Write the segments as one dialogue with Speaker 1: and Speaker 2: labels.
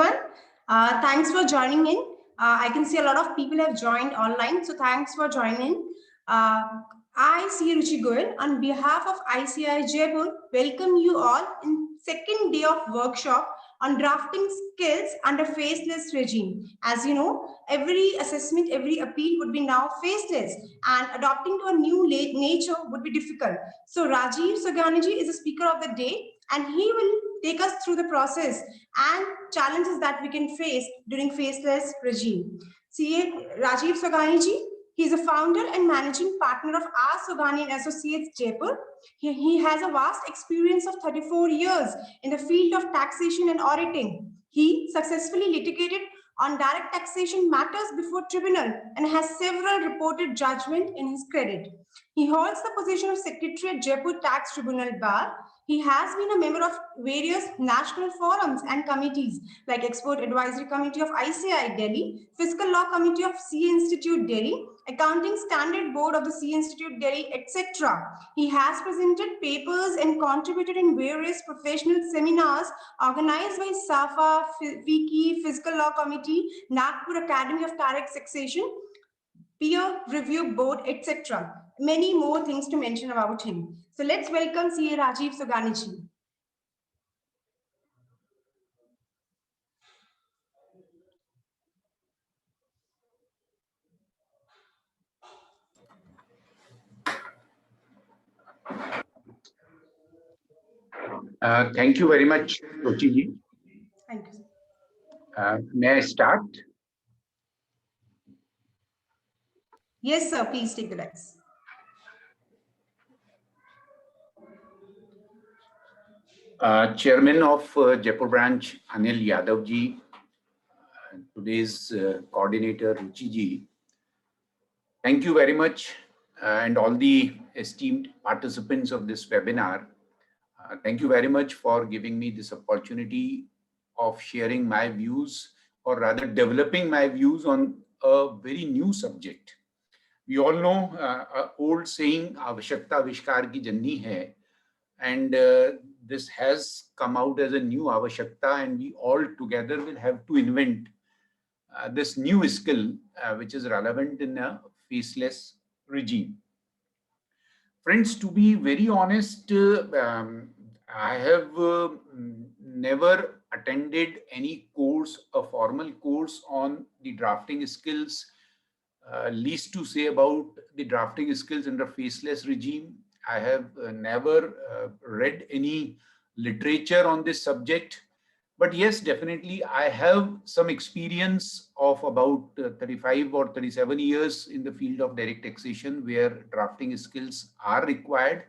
Speaker 1: everyone. Thanks for joining in. I can see a lot of people have joined online, so thanks for joining. I, C. Ruchi Goyal, on behalf of ICI Jaipur, welcome you all in second day of workshop on drafting skills under faceless regime. As you know, every assessment, every appeal would be now faceless, and adopting to a new nature would be difficult. So Rajiv Soganiji is the speaker of the day, and he will take us through the process and challenges that we can face during faceless regime. CA Rajiv Soganiji, he is a founder and managing partner of R. Sogani and Associates Jaipur. He has a vast experience of 34 years in the field of taxation and auditing. He successfully litigated on direct taxation matters before tribunal and has several reported judgments in his credit. He holds the position of Secretary at Jaipur Tax Tribunal Bar. He has been a member of various national forums and committees like Export Advisory Committee of ICI Delhi, Fiscal Law Committee of CA Institute Delhi, Accounting Standard Board of the CA Institute Delhi, etc. He has presented papers and contributed in various professional seminars organized by SAFA, FICCI, Fiscal Law Committee, Nagpur Academy of Direct Taxation, Peer Review Board, etc. Many more things to mention about him. So let's welcome CA Rajiv Soganiji.
Speaker 2: Thank you very much, Ruchi ji.
Speaker 1: Thank you.
Speaker 2: May I start?
Speaker 1: Yes, sir. Please take the legs.
Speaker 2: Chairman of Jaipur branch, Anil Yadav ji, today's coordinator, Ruchi ji. Thank you very much, and all the esteemed participants of this webinar. Thank you very much for giving me this opportunity of sharing my views, or rather developing my views on a very new subject. We all know old saying, "Avashyakta Avishkar ki janni hai," and this has come out as a new Avashyakta, and we all together will have to invent this new skill which is relevant in a faceless regime. Friends, to be very honest, I have never attended any course, a formal course on the drafting skills, least to say about the drafting skills in the faceless regime. I have never read any literature on this subject. But yes, definitely, I have some experience of about 35 or 37 years in the field of direct taxation, where drafting skills are required.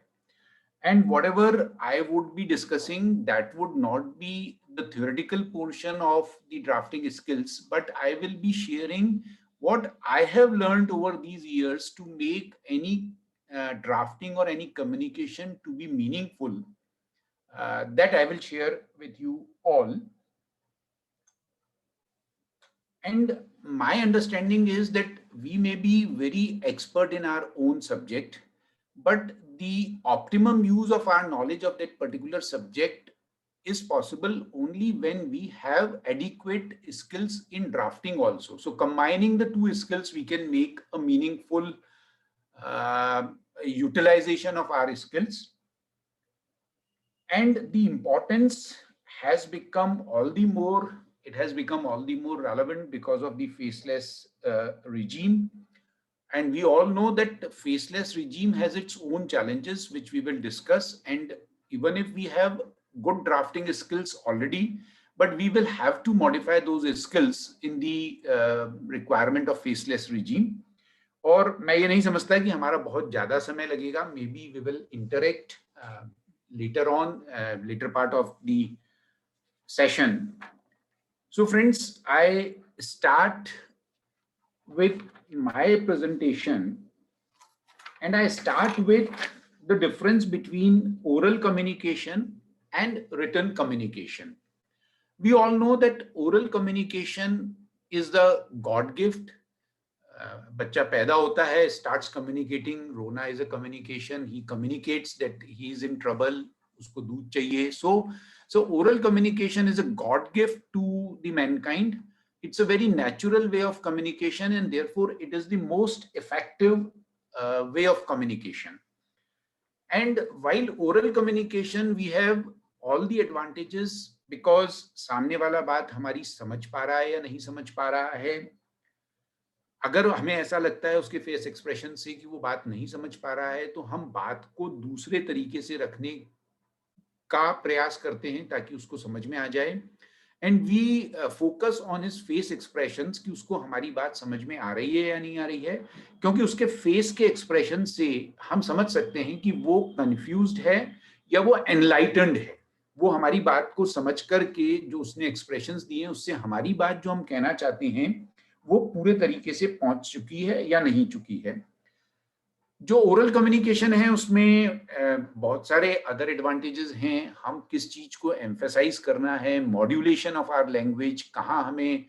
Speaker 2: And whatever I would be discussing, that would not be the theoretical portion of the drafting skills, but I will be sharing what I have learned over these years to make any drafting or any communication to be meaningful. That I will share with you all. And my understanding is that we may be very expert in our own subject, but the optimum use of our knowledge of that particular subject is possible only when we have adequate skills in drafting also. So combining the two skills, we can make a meaningful utilization of our skills. And the importance has become all the more, it has become all the more relevant because of the faceless regime. And we all know that faceless regime has its own challenges, which we will discuss. And even if we have good drafting skills already, but we will have to modify those skills in the requirement of faceless regime. और मैं ये नहीं समझता कि हमारा बहुत ज्यादा समय लगेगा. Maybe we will interact later on, later part of the session. So friends, I start with my presentation, and I start with the difference between oral communication and written communication. We all know that oral communication is the God gift. बच्चा पैदा होता है, starts communicating. Rona is a communication. He communicates that he is in trouble. उसको दूध चाहिए. So oral communication is a God gift to the mankind. It's a very natural way of communication, and therefore it is the most effective way of communication. And while oral communication, we have all the advantages because सामने वाला बात हमारी समझ पा रहा है या नहीं समझ पा रहा है. अगर हमें ऐसा लगता है उसके फेस एक्सप्रेशन से कि वो बात नहीं समझ पा रहा है, तो हम बात को दूसरे तरीके से रखने का प्रयास करते हैं ताकि उसको समझ में आ जाए. And we focus on his face expressions कि उसको हमारी बात समझ में आ रही है या नहीं आ रही है, क्योंकि उसके फेस के एक्सप्रेशन से हम समझ सकते हैं कि वो कंफ्यूज्ड है या वो एनलाइटेंड है. वो हमारी बात को समझ करके जो उसने एक्सप्रेशंस दिए हैं उससे हमारी बात जो हम कहना चाहते हैं वो पूरे तरीके से पहुंच चुकी है या नहीं चुकी है. जो ओरल कम्युनिकेशन है उसमें बहुत सारे अदर एडवांटेजेस हैं. हम किस चीज को एम्फेसाइज करना है, मॉड्यूलेशन ऑफ आवर लैंग्वेज, कहाँ हमें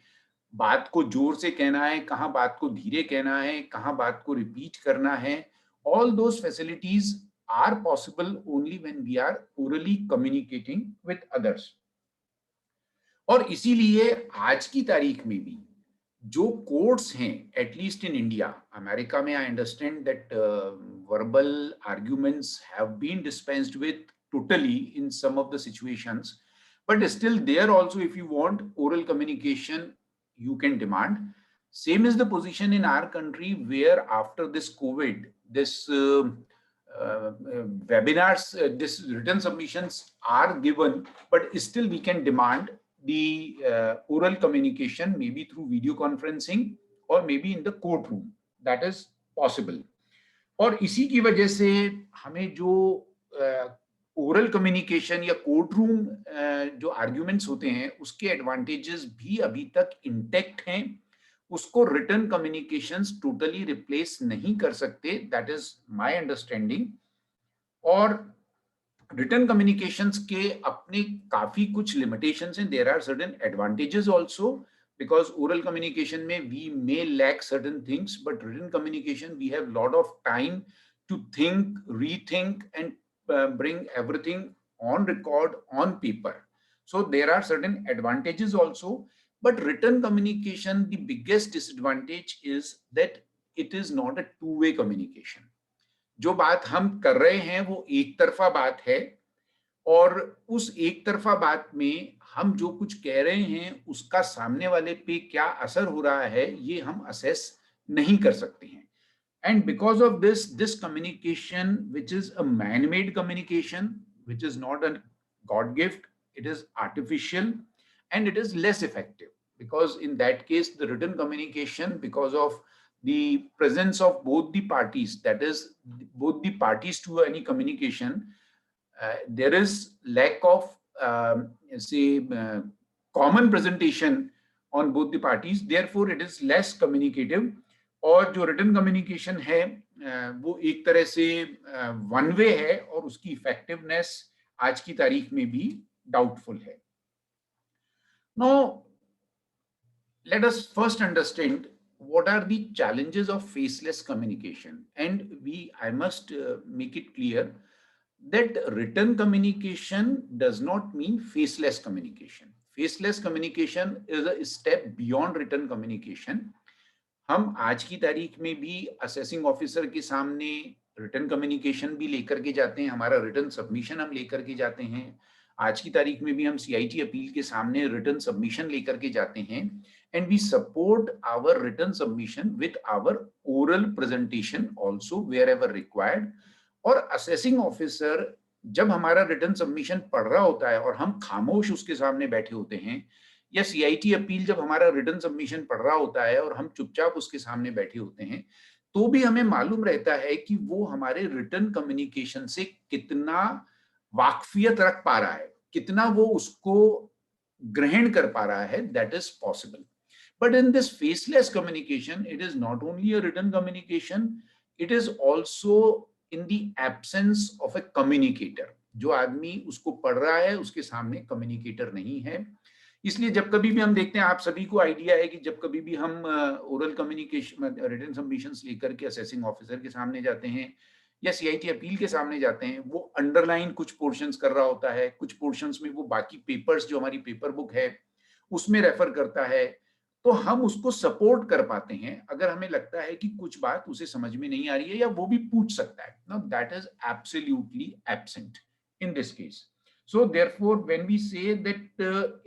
Speaker 2: बात को जोर से कहना है, कहाँ बात को धीरे कहना है, कहाँ बात को रिपीट करना है. All those facilities are possible only when we are orally communicating with others. और इसीलिए आज की तारीख में भी जो कोर्ट्स हैं, एटलीस्ट इन इंडिया, अमेरिका में I understand that verbal arguments have been dispensed with totally in some of the situations, but still there also if you want oral communication you can demand. Same is the position in our country where after this COVID, this webinars, this written submissions are given, but still we can demand the oral communication maybe through video conferencing or maybe in the courtroom. That is possible. और इसी की वजह से हमें जो oral communication या court room जो arguments होते हैं उसके एडवांटेजेस भी अभी तक इंटैक्ट हैं. उसको रिटन कम्युनिकेशंस टोटली रिप्लेस नहीं कर सकते. That is my understanding. और रिटन कम्युनिकेशंस के अपने काफी कुछ लिमिटेशंस हैं. There are certain advantages also because oral communication may we may lack certain things, but written communication we have lot of time to think, rethink, and bring everything on record on paper. So there are certain advantages also, but written communication, the biggest disadvantage is that it is not a two-way communication. जो बात हम कर रहे हैं वो एक तरफा बात है, और उस एक तरफा बात में हम जो कुछ कह रहे हैं उसका सामने वाले पे क्या असर हो रहा है ये हम असेस नहीं कर सकते हैं. And because of this, this communication, which is a man-made communication, which is not a God gift, it is artificial and it is less effective. Because in that case, the written communication, because of the presence of both the parties, that is both the parties to any communication, there is lack of common presentation on both the parties. Therefore, it is less communicative. और जो written communication है वो एक तरह से one way है और उसकी इफेक्टिवनेस आज की तारीख में भी डाउटफुल है. Now, let us first understand what are the challenges of faceless communication. And I must make it clear that written communication does not mean faceless communication. Faceless communication is a step beyond written communication. हम आज की तारीख में भी assessing officer के सामने written communication भी लेकर के जाते हैं. हमारा रिटन सबमिशन हम लेकर के जाते हैं. आज की तारीख में भी हम सीआईटी अपील के सामने रिटन सबमिशन लेकर के जाते हैं. And we support our written submission with our oral presentation also wherever required. और असेसिंग ऑफिसर जब हमारा रिटन सबमिशन पढ़ रहा होता है और हम खामोश उसके सामने बैठे होते हैं, या सीआईटी अपील जब हमारा रिटन सबमिशन पढ़ रहा होता है और हम चुपचाप उसके सामने बैठे होते हैं, तो भी हमें मालूम रहता है कि वो हमारे रिटन कम्युनिकेशन से कितना वाकफियत रख पा रहा है, कितना वो उसको ग्रहण कर पा रहा है. That is possible. But in this faceless communication it is not only a written communication, it is also in the absence of a communicator. जो आदमी उसको पढ़ रहा है उसके सामने कम्युनिकेटर नहीं है. इसलिए जब कभी भी हम देखते हैं, आप सभी को आइडिया है कि जब कभी भी हम ओरल कम्युनिकेशन रिटन सबमिशंस लेकर के असेसिंग ऑफिसर के सामने जाते हैं या सीआईटी अपील के सामने जाते हैं, वो अंडरलाइन कुछ पोर्शंस कर रहा होता है, कुछ पोर्शंस में वो बाकी पेपर्स जो हमारी पेपर बुक है उसमें रेफर करता है, तो हम उसको सपोर्ट कर पाते हैं अगर हमें लगता है कि कुछ बात उसे समझ में नहीं आ रही है या वो भी पूछ सकता है. Now that is absolutely absent in this case. So therefore, when we say that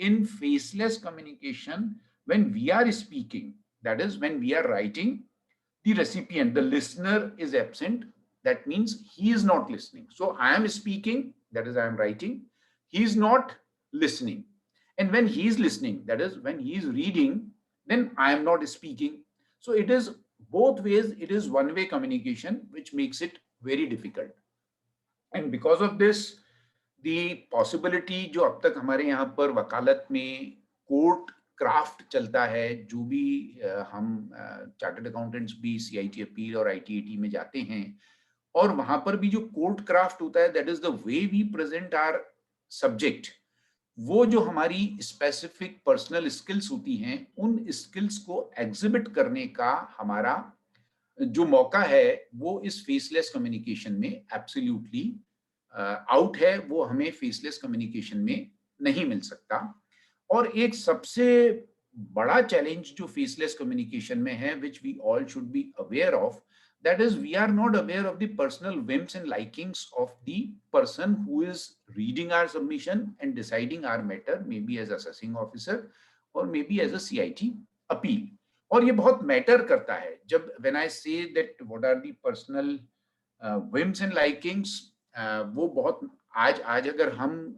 Speaker 2: in faceless communication, when we are speaking, that is when we are writing, the recipient, the listener is absent. That means he is not listening. So I am speaking, that is I am writing. He is not listening. And when he is listening, that is when he is reading, then I am not speaking. So it is both ways, it is one-way communication, which makes it very difficult. And because of this, the possibility जो अब तक हमारे यहाँ पर वकालत में court craft चलता है, जो भी हम चार्टर्ड अकाउंटेंट्स भी सीआईटी अपील और आईटीएटी में जाते हैं, और वहां पर भी जो कोर्ट क्राफ्ट होता है, that is the way we present our subject. वो जो हमारी स्पेसिफिक पर्सनल स्किल्स होती हैं, उन स्किल्स को एग्जिबिट करने का हमारा जो मौका है, वो इस फेसलेस कम्युनिकेशन में एब्सोल्युटली आउट है. वो हमें फेसलेस कम्युनिकेशन में नहीं मिल सकता. और एक सबसे बड़ा चैलेंज जो फेसलेस कम्युनिकेशन में है, which we all should be aware of, that is we are not aware of the personal whims and likings of the person who is reading our submission and deciding our matter, maybe as assessing officer or maybe as a CIT appeal. और ये बहुत matter करता है. जब when I say that what are the personal whims and likings, वो बहुत आज अगर हम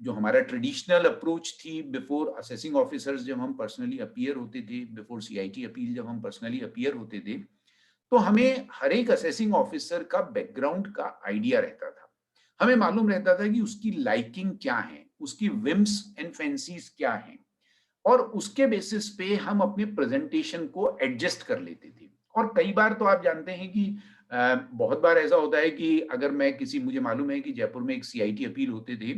Speaker 2: जो हमारा ट्रेडिशनल अप्रोच थी बिफोर असेसिंग ऑफिसर्स, जब हम पर्सनली अपीयर होते थे, बिफोर सीआईटी अपील जब हम पर्सनली अपीयर होते थे, तो हमें हर एक असेसिंग ऑफिसर का बैकग्राउंड का आइडिया रहता था. हमें मालूम रहता था कि उसकी लाइकिंग क्या है, उसकी विम्स एंड फैंसीज क्या हैं, और उसके बेसिस पे हम अपने प्रेजेंटेशन को एडजस्ट कर लेते थे. और कई बार तो आप जानते हैं कि बहुत बार ऐसा होता है कि अगर मैं मुझे मालूम है कि जयपुर में एक सीआईटी अपील होते थे,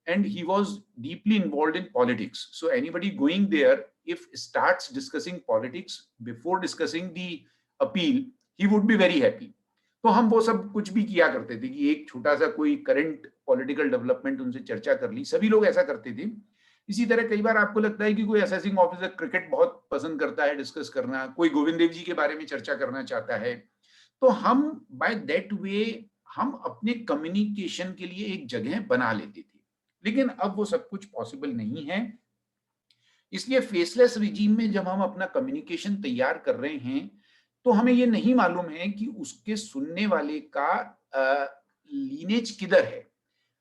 Speaker 2: and he was deeply involved in politics. So anybody going there, if starts discussing politics before discussing the appeal, he would be very happy. तो हम वो सब कुछ भी किया करते थे कि एक छोटा सा कोई करंट पॉलिटिकल डेवलपमेंट उनसे चर्चा कर ली. सभी लोग ऐसा करते थे. इसी तरह कई बार आपको लगता है कि कोई असेसिंग ऑफिसर क्रिकेट बहुत पसंद करता है डिस्कस करना, कोई गोविंद देव जी के बारे में चर्चा करना चाहता है, तो हम बाय दैट वे हम अपने कम्युनिकेशन के लिए एक जगह बना लेते थे. लेकिन अब वो सब कुछ पॉसिबल नहीं है. इसलिए फेसलेस रिजीम में जब हम अपना कम्युनिकेशन तैयार कर रहे हैं, तो हमें ये नहीं मालूम है कि उसके सुनने वाले का लीनेज किधर है.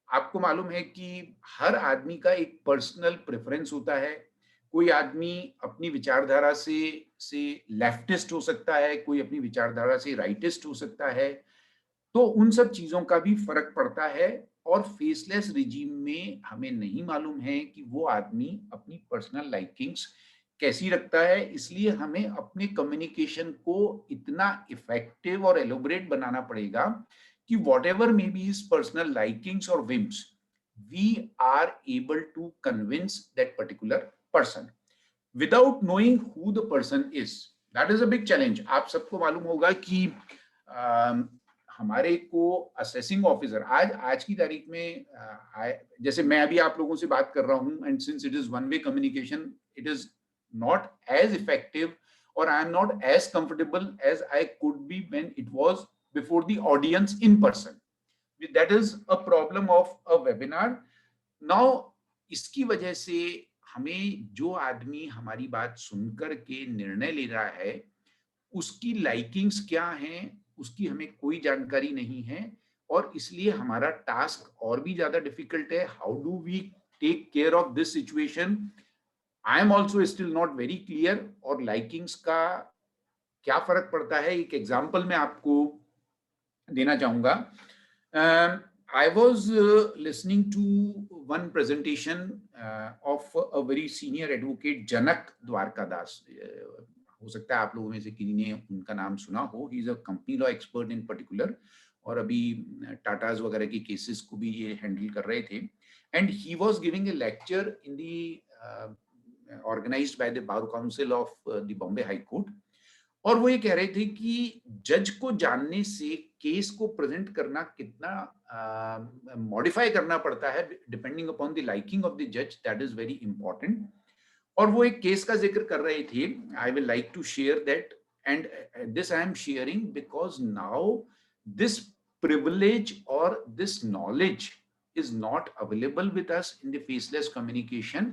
Speaker 2: आपको मालूम है कि हर आदमी का एक पर्सनल प्रेफरेंस होता है. कोई आदमी अपनी विचारधारा से लेफ्टिस्ट हो सकता है, कोई अपनी विचारधारा से राइटिस्ट हो सकता है. तो उन सब चीजों का भी फर्क पड़ता है. और फेसलेस रिजीम में हमें नहीं मालूम है कि वो आदमी अपनी पर्सनल लाइकिंग्स कैसी रखता है. इसलिए हमें अपने कम्युनिकेशन को इतना इफेक्टिव और एलोबरेट बनाना पड़ेगा कि whatever may be his personal likings or whims, we are able to convince that particular person without knowing who the person is. That is a big challenge. आप सबको मालूम होगा कि हमारे को असेसिंग ऑफिसर आज की तारीख में जैसे मैं अभी आप लोगों से बात कर रहा हूं, and since it is one way communication, it is not as effective और I am not as comfortable as I could be when it was before the audience in person. That is a problem of a webinar. Now इसकी वजह से हमें जो आदमी हमारी बात सुनकर के निर्णय ले रहा है, उसकी लाइकिंग्स क्या हैं, उसकी हमें कोई जानकारी नहीं है. और इसलिए हमारा टास्क और भी ज्यादा डिफिकल्ट है. How do we take care of this situation? I am also still not very clear. और लाइकिंग्स का क्या फर्क पड़ता है, एक एग्जाम्पल मैं आपको देना चाहूंगा. I was listening to one presentation of a very senior advocate, Janak Dwarkadas. हो सकता है आप लोगों में से किसी ने उनका नाम सुना हो. He is a company law expert in particular, और अभी टाटाज वगैरह के केसेस को भी ये हैंडल कर रहे थे. And he was giving a lecture in the organised by the bar council of the Bombay high court. और वो ये कह रहे थे कि जज को जानने से केस को प्रेजेंट करना कितना मॉडिफाई करना पड़ता है depending upon the liking of the जज, दैट इज वेरी इंपॉर्टेंट। और वो एक केस का जिक्र कर रहे थे, I will like to share that, and this I am sharing because now this privilege or this knowledge is not available with us in the faceless communication,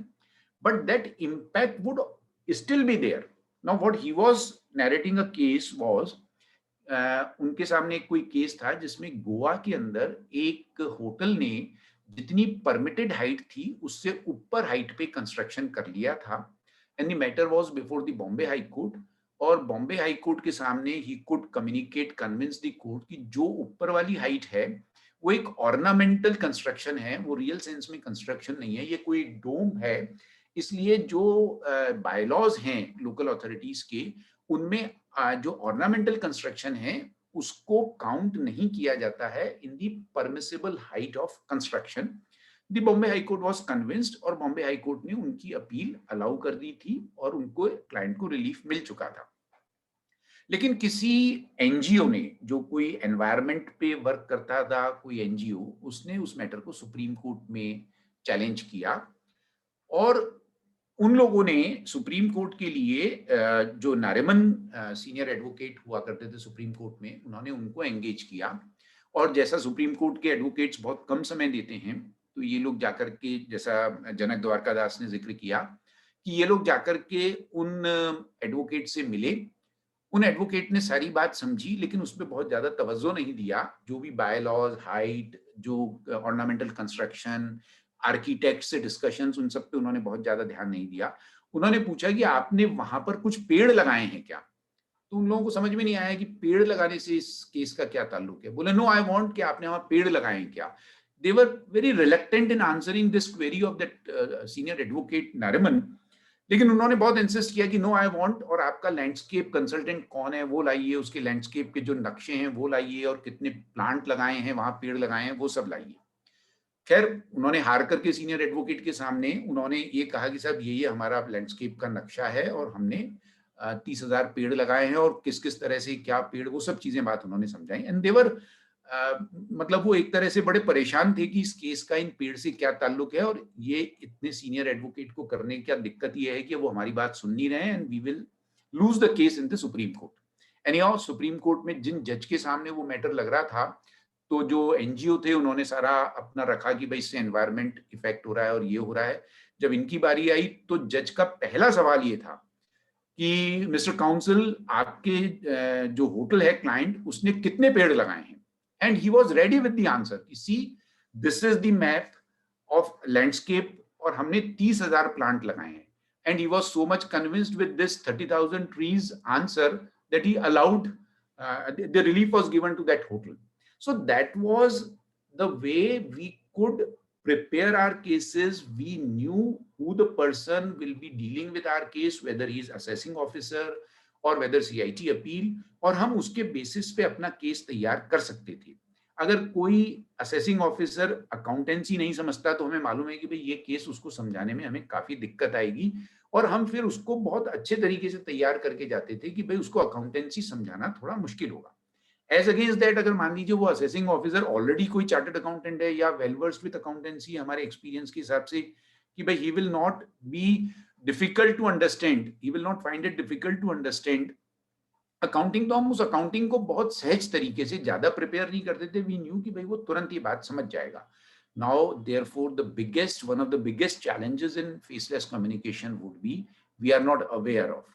Speaker 2: but that impact would still be there. Now what he was narrating a case was, उनके सामने कोई case था जिसमें गोवा के अंदर एक hotel ने जितनी परमिटेड हाइट थी उससे ऊपर हाइट पे कंस्ट्रक्शन कर लिया था, and the matter was before the Bombay high court. और बॉम्बे हाई कोर्ट के सामने he could communicate convince the court कि जो ऊपर वाली हाइट है वो एक ऑर्नामेंटल कंस्ट्रक्शन है, वो रियल सेंस में कंस्ट्रक्शन नहीं है, ये कोई डोम है। इसलिए जो बायलॉज हैं लोकल अथॉरिटीज के, उनमें जो ऑर्नामेंटल कंस्ट्रक्शन है उसको काउंट नहीं किया जाता है in the permissible height of construction. The Bombay high court was convinced और बॉम्बे हाई कोर्ट ने उनकी अपील अलाउ कर दी थी और उनको क्लाइंट को रिलीफ मिल चुका था। लेकिन किसी एनजीओ ने, जो कोई एनवायरनमेंट पे वर्क करता था, कोई एनजीओ, उसने उस मैटर को सुप्रीम कोर्ट में चैलेंज किया और उन लोगों ने सुप्रीम कोर्ट के लिए जो नारिमन सीनियर एडवोकेट हुआ करते थे सुप्रीम कोर्ट में, उन्होंने उनको एंगेज किया। और जैसा सुप्रीम कोर्ट के एडवोकेट्स बहुत कम समय देते हैं, तो ये लोग जाकर के, जैसा जनक द्वारकादास ने जिक्र किया, कि ये लोग जाकर के उन एडवोकेट से मिले। उन एडवोकेट ने सारी बात समझी लेकिन उस पर बहुत ज्यादा तवज्जो नहीं दिया। जो भी बायलॉज, हाइट, जो ऑर्नामेंटल कंस्ट्रक्शन, आर्किटेक्ट से डिस्कशंस, उन सब पे उन्होंने बहुत ज्यादा ध्यान नहीं दिया। उन्होंने पूछा कि आपने वहां पर कुछ पेड़ लगाए हैं क्या? तो उन लोगों को समझ में नहीं आया कि पेड़ लगाने से इस केस का क्या ताल्लुक है। बोले नो, आई वांट कि आपने वहां पेड़ लगाए हैं क्या? They were very reluctant in answering this query of that senior advocate Nariman. लेकिन उन्होंने बहुत इंसिस्ट किया कि नो, आई वांट, और आपका लैंडस्केप कंसल्टेंट कौन है वो लाइए, उसके लैंडस्केप के जो नक्शे हैं वो लाइए, और कितने प्लांट लगाए हैं वहां, पेड़ लगाए हैं, वो सब लाइए। खैर, उन्होंने हार करके सीनियर एडवोकेट के सामने उन्होंने ये कहा कि साहब ये हमारा लैंडस्केप का नक्शा है और हमने 30,000 पेड़ लगाए हैं, और किस किस तरह से क्या पेड़, वो सब चीजें बात उन्होंने समझाई। एंड देवर मतलब वो एक तरह से बड़े परेशान थे कि इस केस का इन पेड़ से क्या ताल्लुक है, और ये इतने सीनियर एडवोकेट को करने की क्या दिक्कत ये है कि वो हमारी बात सुन नहीं रहे हैं, and we will lose the case in the Supreme Court. Anyhow, Supreme Court में जिन जज के सामने वो मैटर लग रहा था, तो जो एनजीओ थे उन्होंने सारा अपना रखा कि भाई इससे एनवायरमेंट इफेक्ट हो रहा है और ये हो रहा है। जब इनकी बारी आई तो जज का पहला सवाल ये था कि मिस्टर काउंसिल, आपके जो होटल है क्लाइंट, उसने कितने पेड़ लगाए हैं? And he was ready with the answer, see this is the map of landscape और हमने 30,000 प्लांट लगाए हैं। And he was so much convinced with this 30,000 trees answer that he allowed the relief was given to that hotel. So that was the way we could prepare our cases. We knew who the person will be dealing with our case, whether he is assessing officer or whether CIT appeal, और हम उसके basis पे अपना case तैयार कर सकते थे। अगर कोई असेसिंग ऑफिसर अकाउंटेंसी नहीं समझता तो हमें मालूम है कि भाई ये केस उसको समझाने में हमें काफी दिक्कत आएगी, और हम फिर उसको बहुत अच्छे तरीके से तैयार करके जाते थे कि भाई उसको अकाउंटेंसी समझाना थोड़ा मुश्किल होगा। एज अगेंस्ट दैट, अगर मान लीजिए वो असेसिंग ऑफिसर ऑलरेडी कोई चार्टर्ड अकाउंटेंट है या वेल वर्स्ड विद अकाउंटेंसी, हमारे एक्सपीरियंस के हिसाब से, कि भाई he will not be difficult to understand, he will not find it difficult to understand accounting, तो हम उस अकाउंटिंग को बहुत सहज तरीके से, ज्यादा प्रिपेयर नहीं करते थे। वी न्यू कि भाई वो तुरंत ये बात समझ जाएगा। Now therefore one of the biggest challenges in faceless communication would be, we are not aware of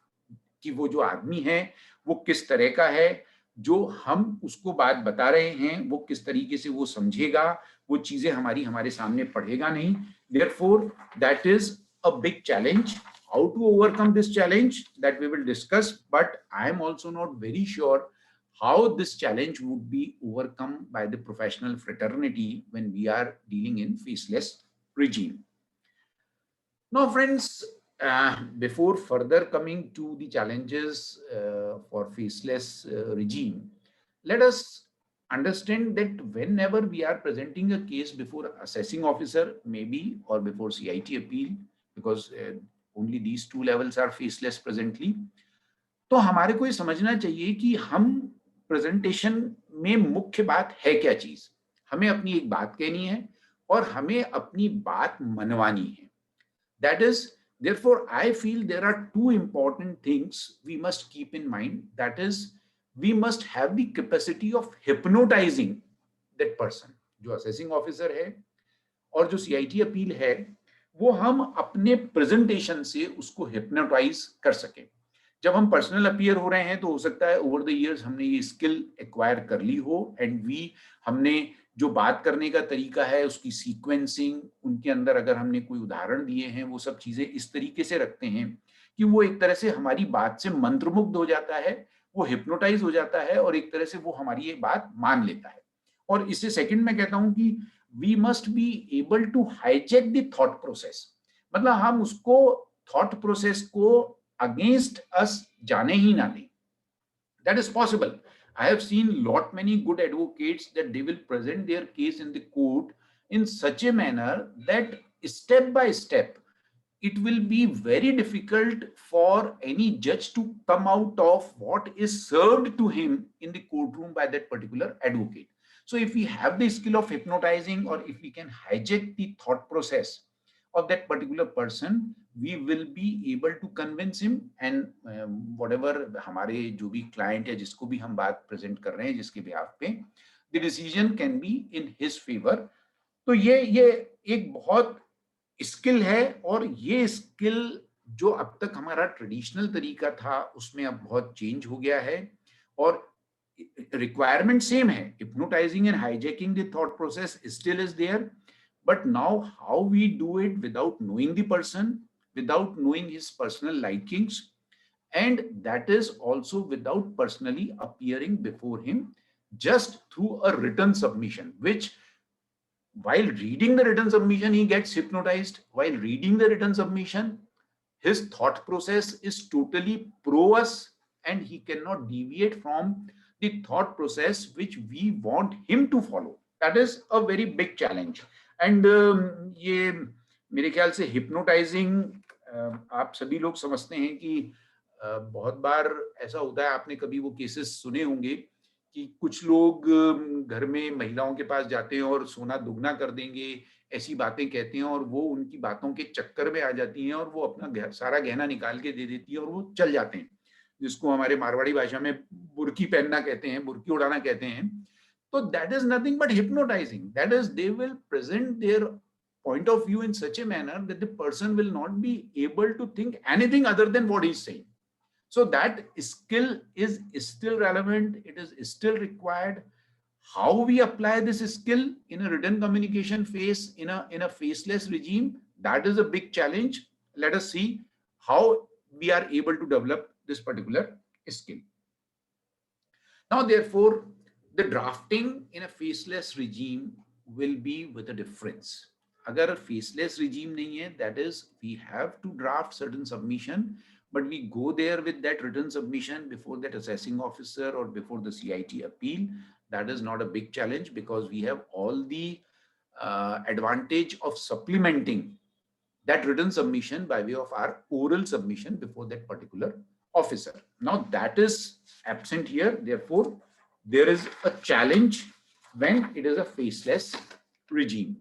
Speaker 2: कि वो जो आदमी है वो किस तरह का है, जो हम उसको बात बता रहे हैं वो किस तरीके से वो समझेगा, वो चीजें हमारे सामने पढ़ेगा नहीं। Therefore, that is a big challenge. How to overcome this challenge, that we will discuss, but I am also not very sure how this challenge would be overcome by the professional fraternity when we are dealing in faceless regime. Now, friends, before further coming to the challenges for faceless regime, let us understand that whenever we are presenting a case before assessing officer, maybe, or before CIT appeal, because only these two levels are faceless presently, तो हमारे को ये समझना चाहिए कि हम presentation में मुख्य बात है क्या चीज, हमें अपनी एक बात कहनी है और हमें अपनी बात मनवानी है. That is, therefore, I feel there are two important things we must keep in mind. That is, we must have the capacity of hypnotizing that person. जो assessing officer है और जो CIT अपील है, वो हम अपने प्रेजेंटेशन से उसको हिप्नोटाइज कर सकें. जब हम पर्सनल अपीयर हो रहे हैं तो हो सकता है ओवर द इयर्स हमने ये स्किल एक्वायर कर ली हो एंड हमने जो बात करने का तरीका है उसकी सीक्वेंसिंग, उनके अंदर अगर हमने कोई उदाहरण दिए हैं, वो सब चीजें इस तरीके से रखते हैं कि वो एक तरह से हमारी बात से मंत्रमुग्ध हो जाता है, वो हिप्नोटाइज हो जाता है और एक तरह से वो हमारी ये बात मान लेता है. और इससे सेकंड मैं कहता हूं कि we must be able to hijack the thought process. मतलब हम उसको थॉट प्रोसेस को अगेंस्ट अस जाने ही ना दें. That is possible. I have seen lot many good advocates that they will present their case in the court in such a manner that step by step it will be very difficult for any judge to come out of what is served to him in the courtroom by that particular advocate. So if we have the skill of hypnotizing or if we can hijack the thought process of that particular person, we will be able to convince him and whatever हमारे जो भी client या जिसको भी हम बात present कर रहे हैं जिसके behalf पे, the decision can be in his favor. तो ये एक बहुत स्किल है और ये स्किल जो अब तक हमारा ट्रेडिशनल तरीका था उसमें अब बहुत चेंज हो गया है और रिक्वायरमेंट सेम है. Hypnotising and hijacking the thought process still is there, but now how we do it without knowing the person, without knowing his personal likings, and that is also without personally appearing before him, just through a written submission, which while reading the written submission he gets hypnotized. While reading the written submission his thought process is totally pro us and he cannot deviate from the thought process which we want him to follow. That is a very big challenge. And ये मेरे ख्याल से hypnotising आप सभी लोग समझते हैं कि बहुत बार ऐसा होता है, आपने कभी वो केसेस सुने होंगे कि कुछ लोग घर में महिलाओं के पास जाते हैं और सोना दुगना कर देंगे, ऐसी बातें कहते हैं और वो उनकी बातों के चक्कर में आ जाती हैं और वो अपना सारा गहना निकाल के दे देती है और वो चल जाते हैं, जिसको हमारे मारवाड़ी भाषा में बुर्की पहनना कहते हैं, बुर्की उड़ाना कहते हैं. So that is nothing but hypnotizing. That is, they will present their point of view in such a manner that the person will not be able to think anything other than what he's saying. So that skill is still relevant. It is still required. How we apply this skill in a written communication phase in a faceless regime, that is a big challenge. Let us see how we are able to develop this particular skill. Now, therefore, the drafting in a faceless regime will be with a difference. अगर faceless regime नहीं है, that is, we have to draft certain submission, but we go there with that written submission before that assessing officer or before the CIT appeal. That is not a big challenge because we have all the advantage of supplementing that written submission by way of our oral submission before that particular officer. Now that is absent here. Therefore, there is a challenge when it is a faceless regime.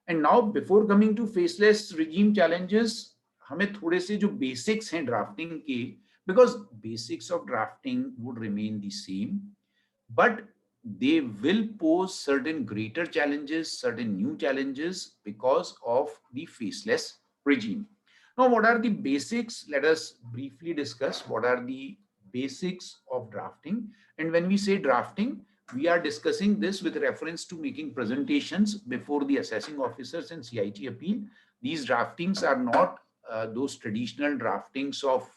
Speaker 2: And now before coming to faceless regime challenges, हमें थोड़े से जो basics हैं drafting के, because basics of drafting would remain the same, but they will pose certain greater challenges, certain new challenges because of the faceless regime. Now, what are the basics? Let us briefly discuss what are the basics of drafting. And when we say drafting, we are discussing this with reference to making presentations before the assessing officers and CIT appeal. These draftings are not those traditional draftings of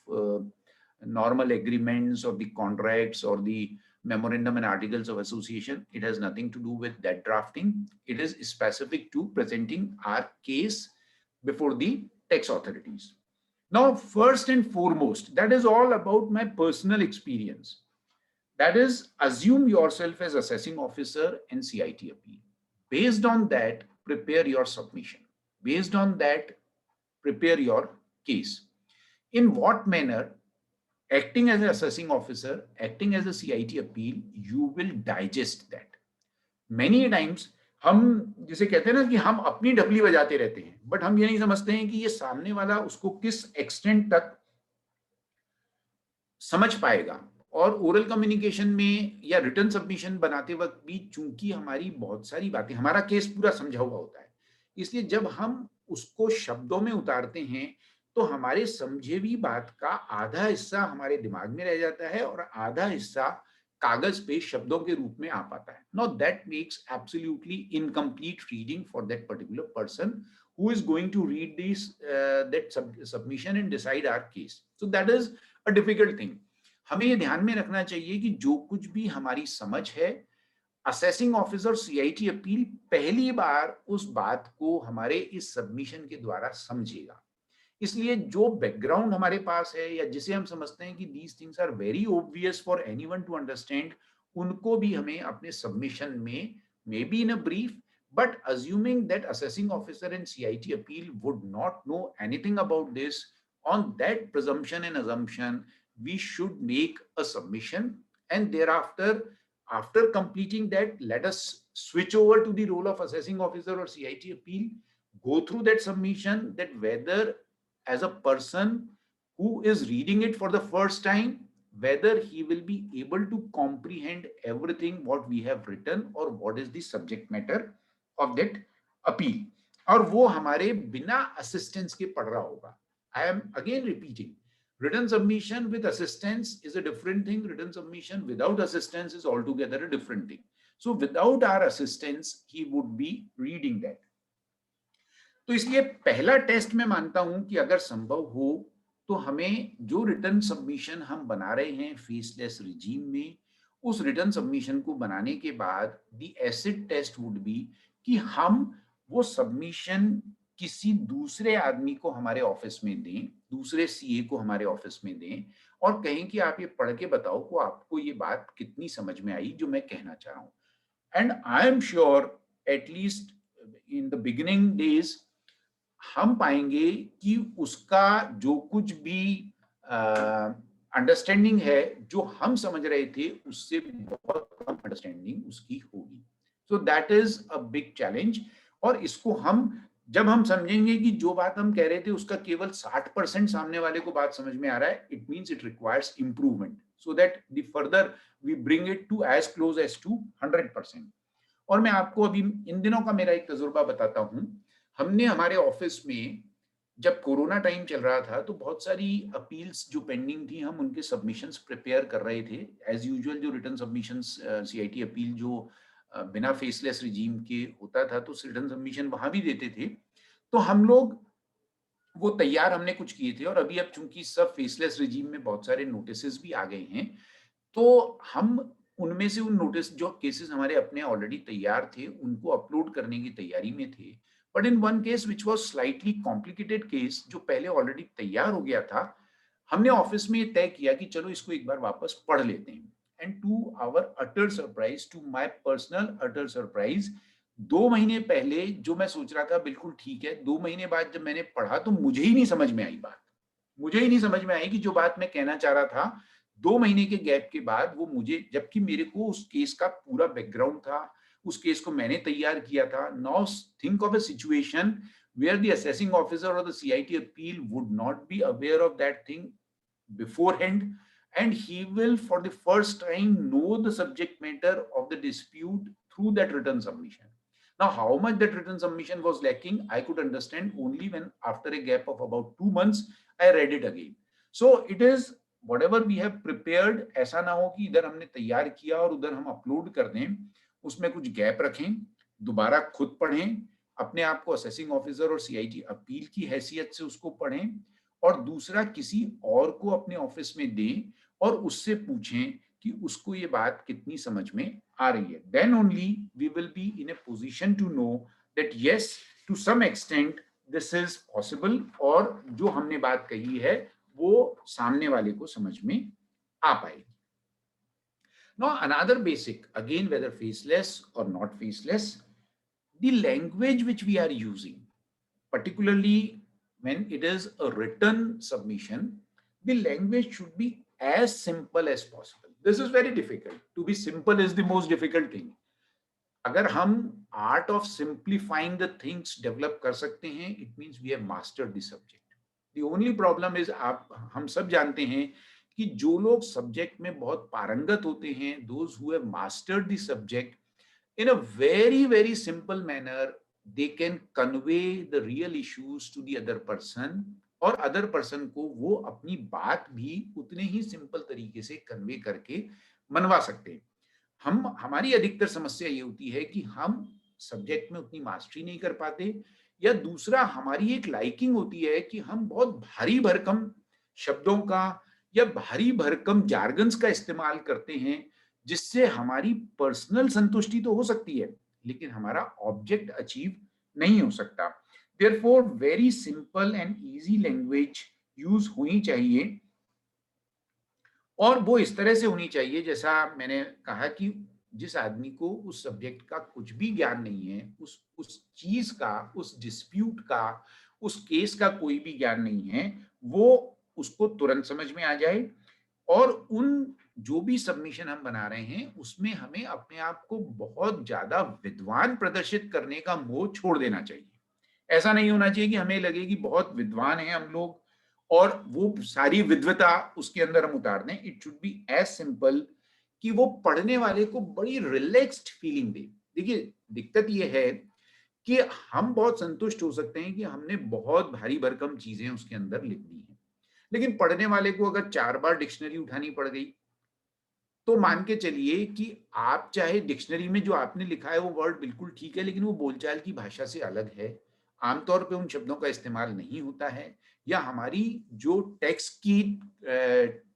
Speaker 2: normal agreements or the contracts or the memorandum and articles of association. It has nothing to do with that drafting. It is specific to presenting our case before the tax authorities. Now, first and foremost, that is all about my personal experience. That is, assume yourself as assessing officer and CIT appeal. Based on that, prepare your submission. Based on that, prepare your case. In what manner, acting as an assessing officer, acting as a CIT appeal, you will digest that. Many times हम जिसे कहते हैं ना कि हम अपनी डबली बजाते रहते हैं, बट हम ये नहीं समझते हैं कि ये सामने वाला उसको किस एक्सटेंट तक समझ पाएगा। और ओरल कम्युनिकेशन में या रिटर्न सबमिशन बनाते वक्त भी चूंकि हमारी बहुत सारी बातें, हमारा केस पूरा समझा हुआ होता है, इसलिए जब हम उसको शब्दों में उतारते हैं तो हमारे समझे हुई बात का आधा हिस्सा हमारे दिमाग में रह जाता है और आधा हिस्सा कागज पे शब्दों के रूप में आ पाता है। Now that makes absolutely incomplete reading for that particular person who is going to read this that submission and decide our case. So that is a difficult thing. हमें ये ध्यान में रखना चाहिए कि जो कुछ भी हमारी समझ है, असेसिंग ऑफिसर सीआईटी अपील पहली बार उस बात को हमारे इस सबमिशन के द्वारा समझेगा। इसलिए जो बैकग्राउंड हमारे पास है या जिसे हम समझते हैं कि these things are very obvious for anyone to understand, उनको भी हमें अपने सबमिशन में maybe in a brief, but assuming that assessing officer and CIT appeal would not know anything about this, on that presumption and assumption, we should make a submission, and thereafter, after completing that, let us switch over to the role of assessing officer or CIT appeal, go through that submission, that whether as a person who is reading it for the first time, whether he will be able to comprehend everything what we have written or what is the subject matter of that appeal, और वो हमारे बिना assistance के पढ़ रहा होगा। I am again repeating, written submission with assistance is a different thing. Written submission without assistance is altogether a different thing. So without our assistance, he would be reading that. तो इसलिए पहला test मैं मानता हूं कि अगर संभव हो तो हमें जो रिटर्न सबमिशन हम बना रहे हैं फेसलेस रिजीम में, उस रिटर्न सबमिशन को बनाने के बाद the acid test would be कि हम वो सबमिशन किसी दूसरे आदमी को हमारे ऑफिस में दें, दूसरे सीए को हमारे ऑफिस में दें और कहें कि आप ये पढ़ के बताओ को आपको ये बात कितनी समझ में आई जो मैं कहना चाह रहा हूं। And I am sure at least in the beginning days हम पाएंगे कि उसका जो कुछ भी अंडरस्टैंडिंग है जो हम समझ रहे थे उससे बहुत कम अंडरस्टैंडिंग उसकी होगी। So that is a big challenge. और इसको हम जब हम समझेंगे कि जो बात हम कह रहे थे उसका केवल 60% सामने वाले को बात समझ में आ रहा है, it means it requires improvement so that the further we bring it to as close as to 100%। और मैं आपको अभी इन दिनों का मेरा एक तजुर्बा बताता हूं। हमने हमारे ऑफिस में जब कोरोना टाइम चल रहा था तो बहुत सारी अपील्स जो पेंडिंग थी हम उनके सबमिशंस प्रिपेयर कर रहे थे। एज यूजुअल जो रिटर्न सबमिशंस सीआईटी अपील जो बिना फेसलेस रिजीम के होता था तो रिटर्न सबमिशन वहां भी देते थे, तो हम लोग वो तैयार हमने कुछ किए थे। और अभी अब चूंकि सब फेसलेस रिजीम में बहुत सारे नोटिस भी आ गए हैं तो हम उनमें से उन नोटिस जो केसेस हमारे अपने ऑलरेडी तैयार थे उनको अपलोड करने की तैयारी में थे। But in one case which was slightly complicated case जो पहले ऑलरेडी तैयार हो गया था, हमने ऑफिस में तय किया कि चलो इसको एक बार वापस पढ़ लेते हैं। And to our utter surprise, to my personal utter surprise, 2 महीने पहले जो मैं सोच रहा था बिल्कुल ठीक है, 2 महीने बाद जब मैंने पढ़ा तो मुझे ही नहीं समझ में आई बात। मुझे ही नहीं समझ में आई कि जो बात मैं कहना चाह रहा था 2 महीने के गैप के बाद वो मुझे, जबकि मेरे को उस केस का पूरा बैकग्राउंड था, उस केस को मैंने तैयार किया था। Now think of a situation where the assessing officer or the CIT appeal would not be aware of that thing beforehand, and he will for the first time know the subject matter of the dispute through that written submission. Now how much that written submission was lacking I could understand only when after a gap of about 2 months I read it again. So it is whatever we have prepared, ऐसा ना हो कि इधर हमने तैयार किया और उधर हम अपलोड कर दें, उसमें कुछ गैप रखें, दोबारा खुद पढ़ें, अपने आप को असेसिंग ऑफिसर और सीआईटी अपील की हैसियत से उसको पढ़ें और दूसरा किसी और को अपने ऑफिस में दें और उससे पूछें कि उसको ये बात कितनी समझ में आ रही है। Then only we will be in a position to know that yes to some extent this is possible और जो हमने बात कही है वो सामने वाले को समझ में आ पाएगी। Now another basic, again whether faceless or not faceless, the language which we are using, particularly when it is a written submission, the language should be as simple as possible. This is very difficult. To be simple is the most difficult thing. अगर हम art of simplifying the things develop कर सकते हैं, it means we have mastered the subject. The only problem is, आप हम सब जानते हैं कि जो लोग सब्जेक्ट में बहुत पारंगत होते हैं, those who have mastered the subject in a very simple manner, they can convey the real issues to the other person, और अदर पर्सन को वो अपनी बात भी उतने ही सिंपल तरीके से कन्वे करके मनवा सकते हैं. हमारी अधिकतर समस्या ये होती है कि हम सब्जेक्ट में उतनी मास्टरी नहीं कर पाते, या दूसरा हमारी एक लाइकिंग होती है कि हम बहुत भारी भरकम शब्दों का या भारी भरकम जार्गन्स का इस्तेमाल करते हैं, जिससे हमारी पर्सनल संतुष्टि तो हो सकती है, लेकिन हमारा ऑब्जेक्ट अचीव नहीं हो सकता. Therefore very simple and easy language use होनी चाहिए, और वो इस तरह से होनी चाहिए, जैसा मैंने कहा कि जिस आदमी को उस सब्जेक्ट का कुछ भी ज्ञान नहीं है, उस चीज का, उस डिस्प्यूट का, उस केस का कोई भी ज्ञान नहीं है, वो उसको तुरंत समझ में आ जाए. और उन जो भी सबमिशन हम बना रहे हैं, उसमें हमें अपने आप को बहुत ज्यादा विद्वान प्रदर्शित करने का मोह छोड़ देना चाहिए. ऐसा नहीं होना चाहिए कि हमें लगे कि बहुत विद्वान हैं हम लोग और वो सारी विद्वता उसके अंदर हम उतार दें. It should be as simple कि वो पढ़ने वाले को बड़ी रिलैक्स्ड फीलिंग दे. देखिए, दिक्कत ये है कि हम बहुत संतुष्ट हो सकते हैं कि हमने बहुत भारी भरकम चीजें उसके अंदर लिख दी हैं, लेकिन पढ़ने वाले को अगर 4 बार डिक्शनरी उठानी पड़ गई, तो मान के चलिए कि आप चाहे डिक्शनरी में जो आपने लिखा है वो वर्ड बिल्कुल ठीक है, लेकिन वो बोलचाल की भाषा से अलग है, आमतौर पे उन शब्दों का इस्तेमाल नहीं होता है, या हमारी जो टेक्स्ट की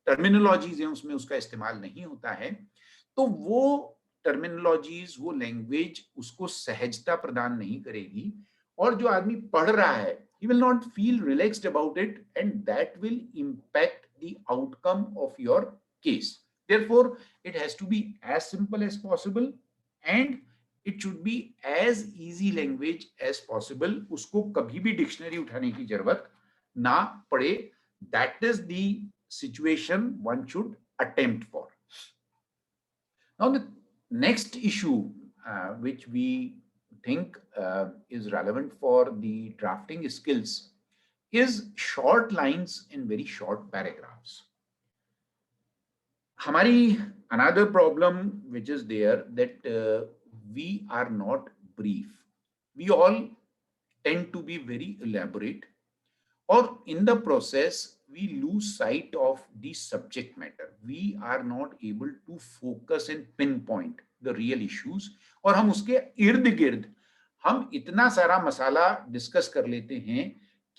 Speaker 2: टर्मिनोलॉजीज हैं उसमें उसका इस्तेमाल नहीं होता है, तो वो टर्मिनोलॉजीज, वो लैंग्वेज उसको सहजता प्रदान नहीं करेगी, और जो आदमी पढ़ रहा है, he will not feel relaxed about it, and that will impact the outcome of your case. Therefore, it has to be as simple as possible, and it should be as easy language as possible. उसको कभी भी dictionary उठाने की जरूरत ना पड़े. That is the situation one should attempt for. Now, the next issue which we think is relevant for the drafting skills is short lines in very short paragraphs. Hamari another problem which is there, that we are not brief. We all tend to be very elaborate, or in the process we lose sight of the subject matter. We are not able to focus and pinpoint the real issues, और हम उसके इर्द गिर्द हम इतना सारा मसाला discuss कर लेते हैं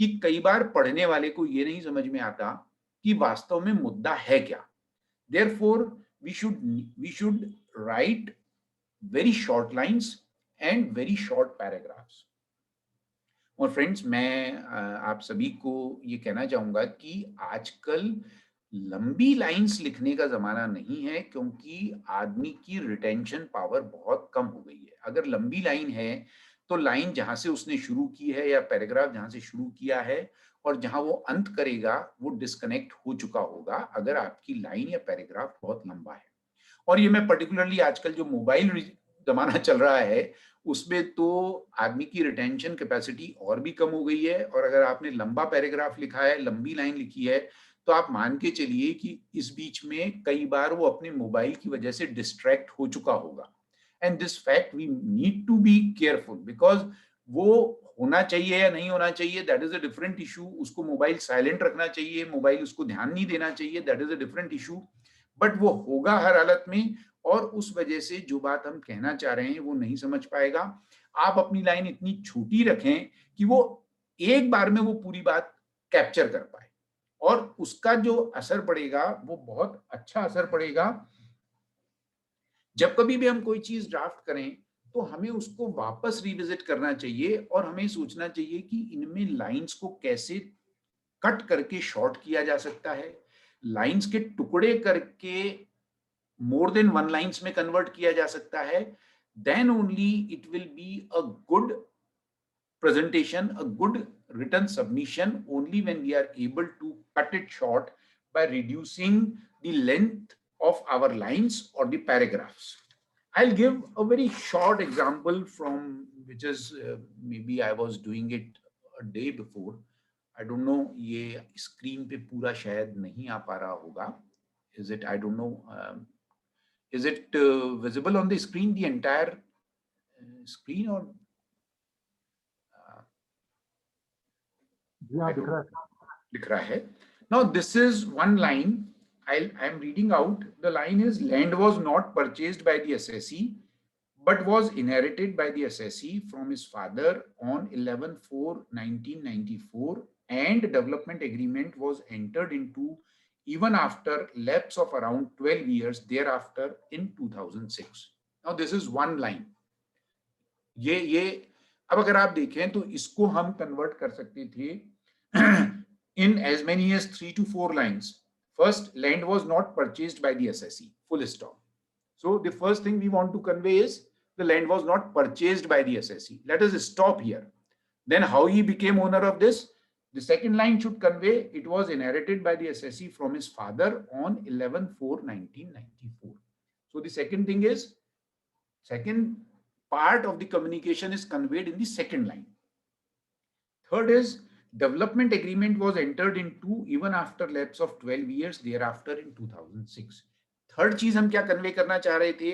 Speaker 2: कि कई बार पढ़ने वाले को ये नहीं समझ में आता कि वास्तव में मुद्दा है क्या. Therefore, we should write very short lines and very short paragraphs. और फ्रेंड्स, मैं आप सभी को ये कहना चाहूंगा कि आजकल लंबी लाइंस लिखने का जमाना नहीं है, क्योंकि आदमी की रिटेंशन पावर बहुत कम हो गई है. अगर लंबी लाइन है तो लाइन जहां से उसने शुरू की है, या पैराग्राफ जहां से शुरू किया है और जहां वो अंत करेगा, वो डिस्कनेक्ट हो चुका होगा अगर आपकी लाइन या पैराग्राफ बहुत लंबा है. और ये मैं पर्टिकुलरली आजकल जो मोबाइल जमाना चल रहा है उसमें तो आदमी की रिटेंशन कैपेसिटी और भी कम हो गई है, और अगर आपने लंबा पैराग्राफ लिखा है, लंबी लाइन लिखी है, तो आप मान के चलिए कि इस बीच में कई बार वो अपने मोबाइल की वजह से डिस्ट्रैक्ट हो चुका होगा. And this fact we need to be careful, because वो होना चाहिए या नहीं होना चाहिए, that is a different issue. उसको मोबाइल साइलेंट रखना चाहिए, मोबाइल उसको ध्यान नहीं देना चाहिए, that is a different issue. But वो होगा हर हालत में, और उस वजह से जो बात हम कहना चाह रहे हैं वो नहीं समझ पाएगा. आप अपनी लाइन इतनी छोटी रखें कि वो एक बार में वो पूरी बात कैप्चर कर पाए, और उसका जो असर पड़ेगा वो बहुत अच्छा असर पड़ेगा. जब कभी भी हम कोई चीज ड्राफ्ट करें तो हमें उसको वापस रिविजिट करना चाहिए, और हमें सोचना चाहिए कि इनमें लाइंस को कैसे कट करके शॉर्ट किया जा सकता है, लाइंस के टुकड़े करके मोर देन वन लाइंस में कन्वर्ट किया जा सकता है. Then only it will be a good presentation, a good written submission, only when we are able to cut it short by reducing the length of our lines or the paragraphs. I'll give a very short example from which is maybe I was doing it a day before. I don't know, ये screen पे पूरा शायद नहीं आ पा रहा होगा. Is it? I don't know. Is it visible on the screen, the entire screen, or?
Speaker 3: Yeah,
Speaker 2: दिख रहा है. Now this is one line. I'm reading out. The line is: land was not purchased by the assessee, but was inherited by the assessee from his father on 11/4/1994, and development agreement was entered into even after lapse of around 12 years thereafter in 2006. Now this is one line. ये अब अगर आप देखें तो इसको हम convert कर सकते थे in as many as 3 to 4 lines. First, land was not purchased by the assessee, full stop. So the first thing we want to convey is the land was not purchased by the assessee. Let us stop here. Then how he became owner of this? The second line should convey it was inherited by the assessee from his father on 11/4/1994. So the second thing is, second part of the communication is conveyed in the second line. Third is, development agreement was entered into even after lapse of 12 years thereafter in 2006. Third चीज हम क्या convey करना चाह रहे थे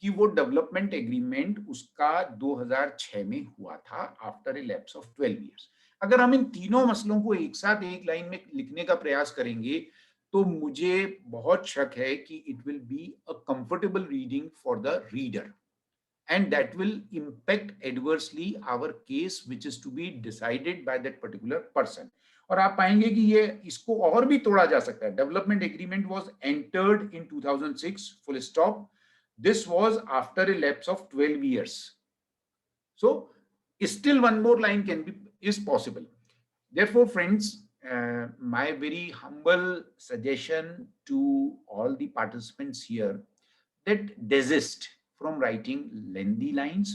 Speaker 2: कि वो development agreement उसका 2006 में हुआ था after a lapse of 12 years. अगर हम इन तीनों मसलों को एक साथ एक लाइन में लिखने का प्रयास करेंगे तो मुझे बहुत शक है कि it will be a comfortable reading for the reader, and that will impact adversely our case which is to be decided by that particular person. और आप पाएंगे कि ये इसको और भी तोड़ा जा सकता है. Development agreement was entered in 2006, full stop. This was after a lapse of 12 years. So still one more line is possible. Therefore, friends, my very humble suggestion to all the participants here, that desist from writing lengthy lines,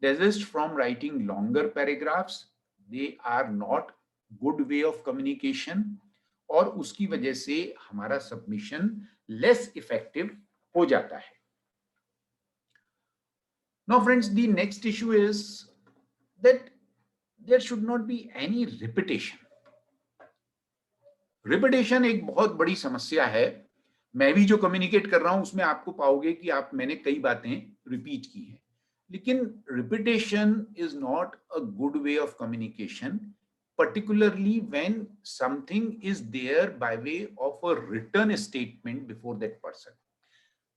Speaker 2: desist from writing longer paragraphs. They are not good way of communication, और उसकी वजह से हमारा submission less effective हो जाता है. Now friends, the next issue is that there should not be any repetition. Repetition एक बहुत बड़ी समस्या है. मैं भी जो कम्युनिकेट कर रहा हूं उसमें आपको पाओगे कि मैंने कई बातें रिपीट की हैं, लेकिन repetition is not a good way of communication, particularly when something is there by way of a written statement before that person.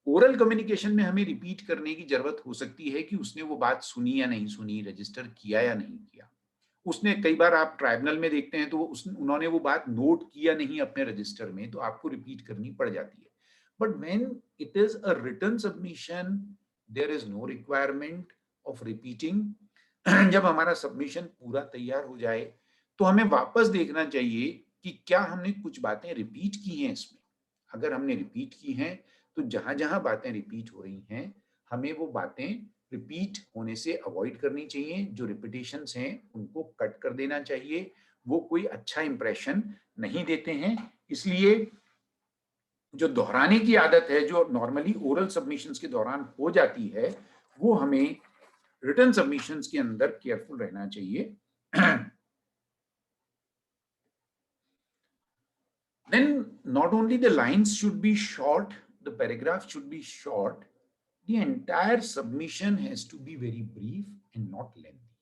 Speaker 2: Oral communication में हमें रिपीट करने की जरूरत हो सकती है कि उसने वो बात सुनी या नहीं सुनी, रजिस्टर किया या नहीं किया. उसने कई बार आप ट्राइब्यूनल में देखते हैं तो उन्होंने वो बात नोट किया नहीं अपने रजिस्टर में, तो आपको रिपीट करनी पड़ जाती है. But when it is a written submission there is no requirement of repeating. जब हमारा सबमिशन पूरा तैयार हो जाए तो हमें वापस देखना चाहिए कि क्या हमने कुछ बातें रिपीट की हैं इसमें. अगर हमने रिपीट की हैं तो जहां जहां बातें रिपीट हो रही हैं हमें वो बातें रिपीट होने से अवॉइड करनी चाहिए. जो रिपीटेशंस हैं उनको कट कर देना चाहिए, वो कोई अच्छा इंप्रेशन नहीं देते हैं. इसलिए जो दोहराने की आदत है जो नॉर्मली ओरल सबमिशंस के दौरान हो जाती है वो हमें रिटन सबमिशंस के अंदर केयरफुल रहना चाहिए. Then not only the lines should be short, the paragraph should be short, the entire submission has to be very brief and not lengthy.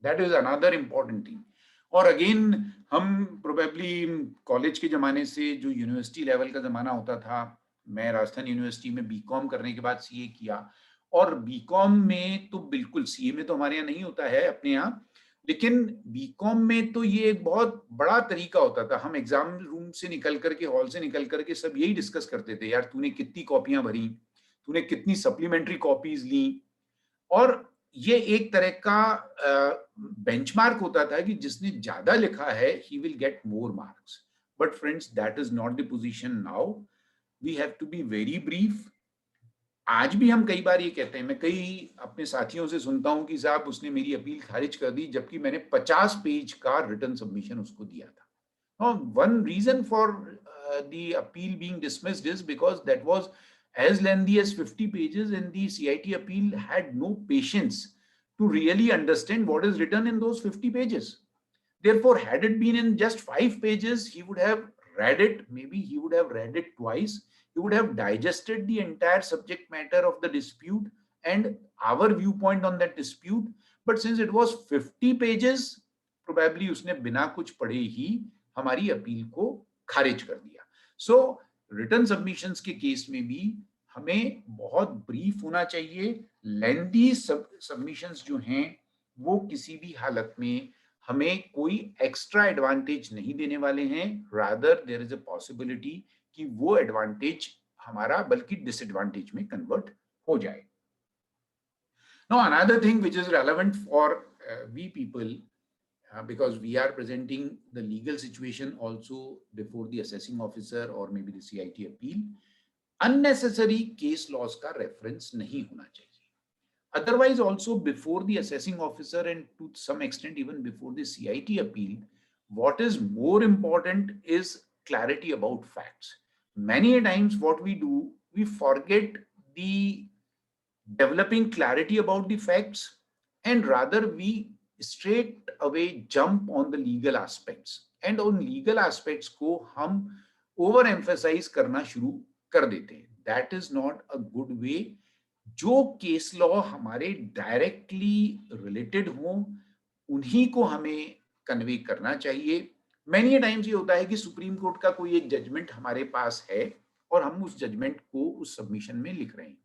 Speaker 2: That is another important thing. और again हम probably college के जमाने से जो university level का जमाना होता था, मैं राजस्थान यूनिवर्सिटी में बीकॉम करने के बाद सीए किया, और बीकॉम में तो बिल्कुल, सीए में तो हमारे यहाँ नहीं होता है अपने यहाँ, लेकिन बीकॉम में तो ये एक बहुत बड़ा तरीका होता था. हम एग्जाम रूम से निकल करके, हॉल से निकल करके सब यही डिस्कस करते थे, यार तूने कितनी कॉपियां भरी, तूने कितनी सप्लीमेंट्री कॉपीज ली. और ये एक तरह का बेंचमार्क होता था कि जिसने ज्यादा लिखा है he will get more marks. But friends, that is not the position now. We have to be very brief. आज भी हम कई बार ये कहते हैं, मैं कई अपने साथियों से सुनता हूं कि साहब उसने मेरी अपील खारिज कर दी, जबकि मैंने 50 पेज का रिटन सबमिशन उसको दिया था. One reason for the appeal being dismissed is because that was as lengthy as 50 pages, and the CIT appeal had no patience to really understand what is written in those 50 pages. Therefore, had it been in just 5 pages, he would have read it. Maybe he would have read it twice. He would have digested the entire subject matter of the dispute and our viewpoint on that dispute. But since it was 50 pages, probably उसने बिना कुछ पढ़े ही हमारी appeal को खारिज कर दिया. So return submissions के केस में भी हमें बहुत ब्रीफ होना चाहिए. लेंथी सबमिशंस जो हैं वो किसी भी हालत में हमें कोई एक्स्ट्रा एडवांटेज नहीं देने वाले हैं. Rather there is a possibility कि वो एडवांटेज हमारा बल्कि डिसएडवांटेज में कन्वर्ट हो जाए. Now another thing which is relevant for we people, because we are presenting the legal situation also before the assessing officer or maybe the CIT appeal, unnecessary case laws का reference नहीं होना चाहिए. Otherwise, also before the assessing officer and to some extent even before the CIT appeal, what is more important is clarity about facts. Many times what we do, we forget the developing clarity about the facts, and rather we straight away jump on the legal aspects, and on legal aspects को हम overemphasize करना शुरू कर देते हैं. That is not a good way. जो case law हमारे directly related हो उन्हीं को हमें कन्वे करना चाहिए. मैनी टाइम्स ये होता है कि सुप्रीम कोर्ट का कोई एक जजमेंट हमारे पास है और हम उस जजमेंट को उस सबमिशन में लिख रहे हैं,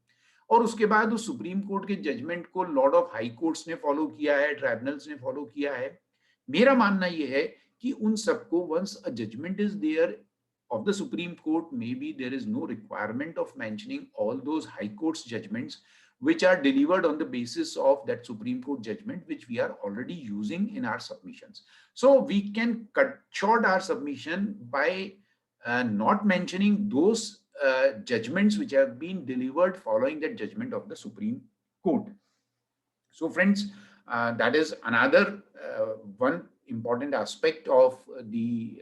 Speaker 2: और उसके बाद उस सुप्रीम कोर्ट के जजमेंट को लॉर्ड ऑफ हाई कोर्ट्स ने फॉलो किया है, ट्राइब्यूनल्स ने फॉलो किया है. मेरा मानना यह है कि उन सबको once a judgement is there of the Supreme Court, maybe there is no requirement of mentioning all those High Court's judgments which are delivered on the basis of that Supreme Court judgment, which we are already using in our submissions. So we can cut short our submission by not mentioning those judgments which have been delivered following that judgment of the Supreme Court. So friends, that is another one important aspect of the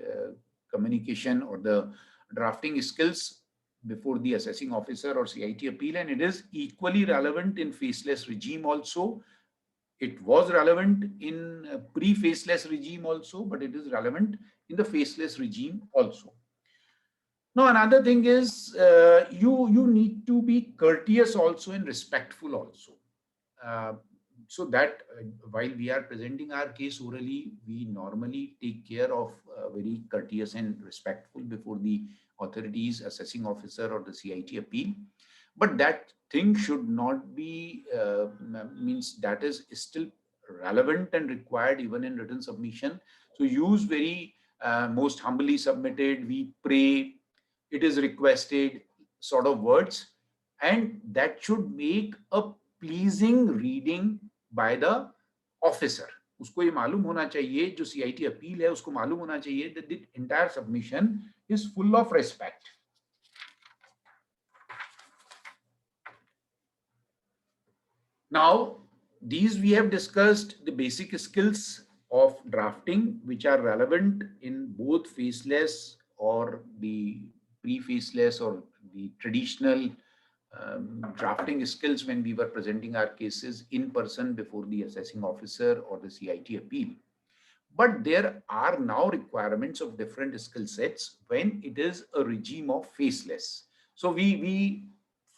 Speaker 2: communication or the drafting skills before the assessing officer or CIT appeal, and it is equally relevant in faceless regime also. It was relevant in pre-faceless regime also, but it is relevant in the faceless regime also. Now another thing is you need to be courteous also and respectful also. So that while we are presenting our case orally, we normally take care of very courteous and respectful before the authorities, assessing officer or the CIT appeal. But that thing should not be, means that is still relevant and required even in written submission. So use very most humbly submitted, we pray, it is requested sort of words, and that should make a pleasing reading by the officer. उसको ये मालूम होना चाहिए, जो CIT appeal है उसको मालूम होना चाहिए that the entire submission is full of respect. Now these we have discussed the basic skills of drafting which are relevant in both faceless or the pre-faceless or the traditional drafting skills when we were presenting our cases in person before the assessing officer or the CIT appeal. But there are now requirements of different skill sets when it is a regime of faceless. So we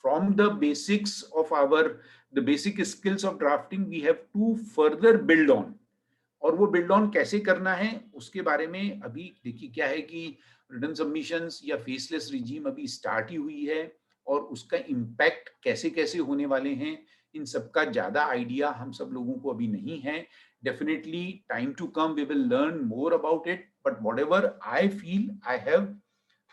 Speaker 2: from the basics of the basic skills of drafting, we have to further build on. और वो build on कैसे करना है उसके बारे में अभी देखिए क्या है कि रिटन सबमिशंस या फेसलेस रिजीम अभी स्टार्ट ही हुई है, और उसका इम्पैक्ट कैसे कैसे होने वाले हैं इन सबका ज्यादा आइडिया हम सब लोगों को अभी नहीं है. Definitely time to come we will learn more about it, but whatever I feel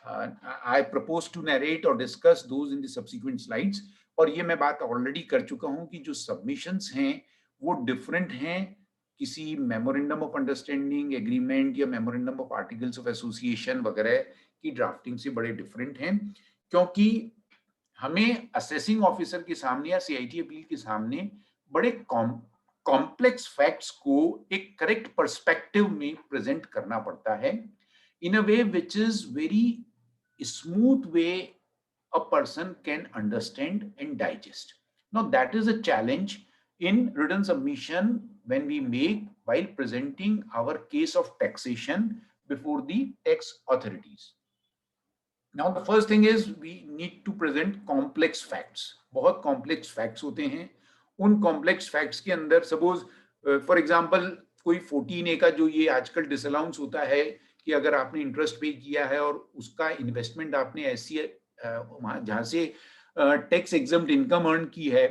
Speaker 2: I propose to narrate और discuss those in the subsequent slides. और ये मैं बात ऑलरेडी कर चुका हूं कि जो सबमिशंस हैं वो डिफरेंट हैं किसी मेमोरेंडम ऑफ अंडरस्टैंडिंग, एग्रीमेंट या memorandum of articles of association वगैरह की ड्राफ्टिंग से बड़े डिफरेंट हैं, क्योंकि हमें असेसिंग ऑफिसर के सामने या CIT अपील के सामने बड़े कॉम्प्लेक्स फैक्ट्स को एक करेक्ट पर्सपेक्टिव में प्रेजेंट करना पड़ता है in a way which is very smooth way a person can understand and digest. Now that is a challenge in written submission when we make while presenting our case of taxation before the tax authorities. Now the first thing is we need to present complex facts. बहुत complex facts होते हैं. उन complex facts के अंदर suppose for example कोई 14A का जो ये आजकल डिसअलाउंस होता है कि अगर आपने इंटरेस्ट पे किया है और उसका इन्वेस्टमेंट आपने ऐसी जहां से टैक्स एग्जम्प्ट इनकम अर्न की है,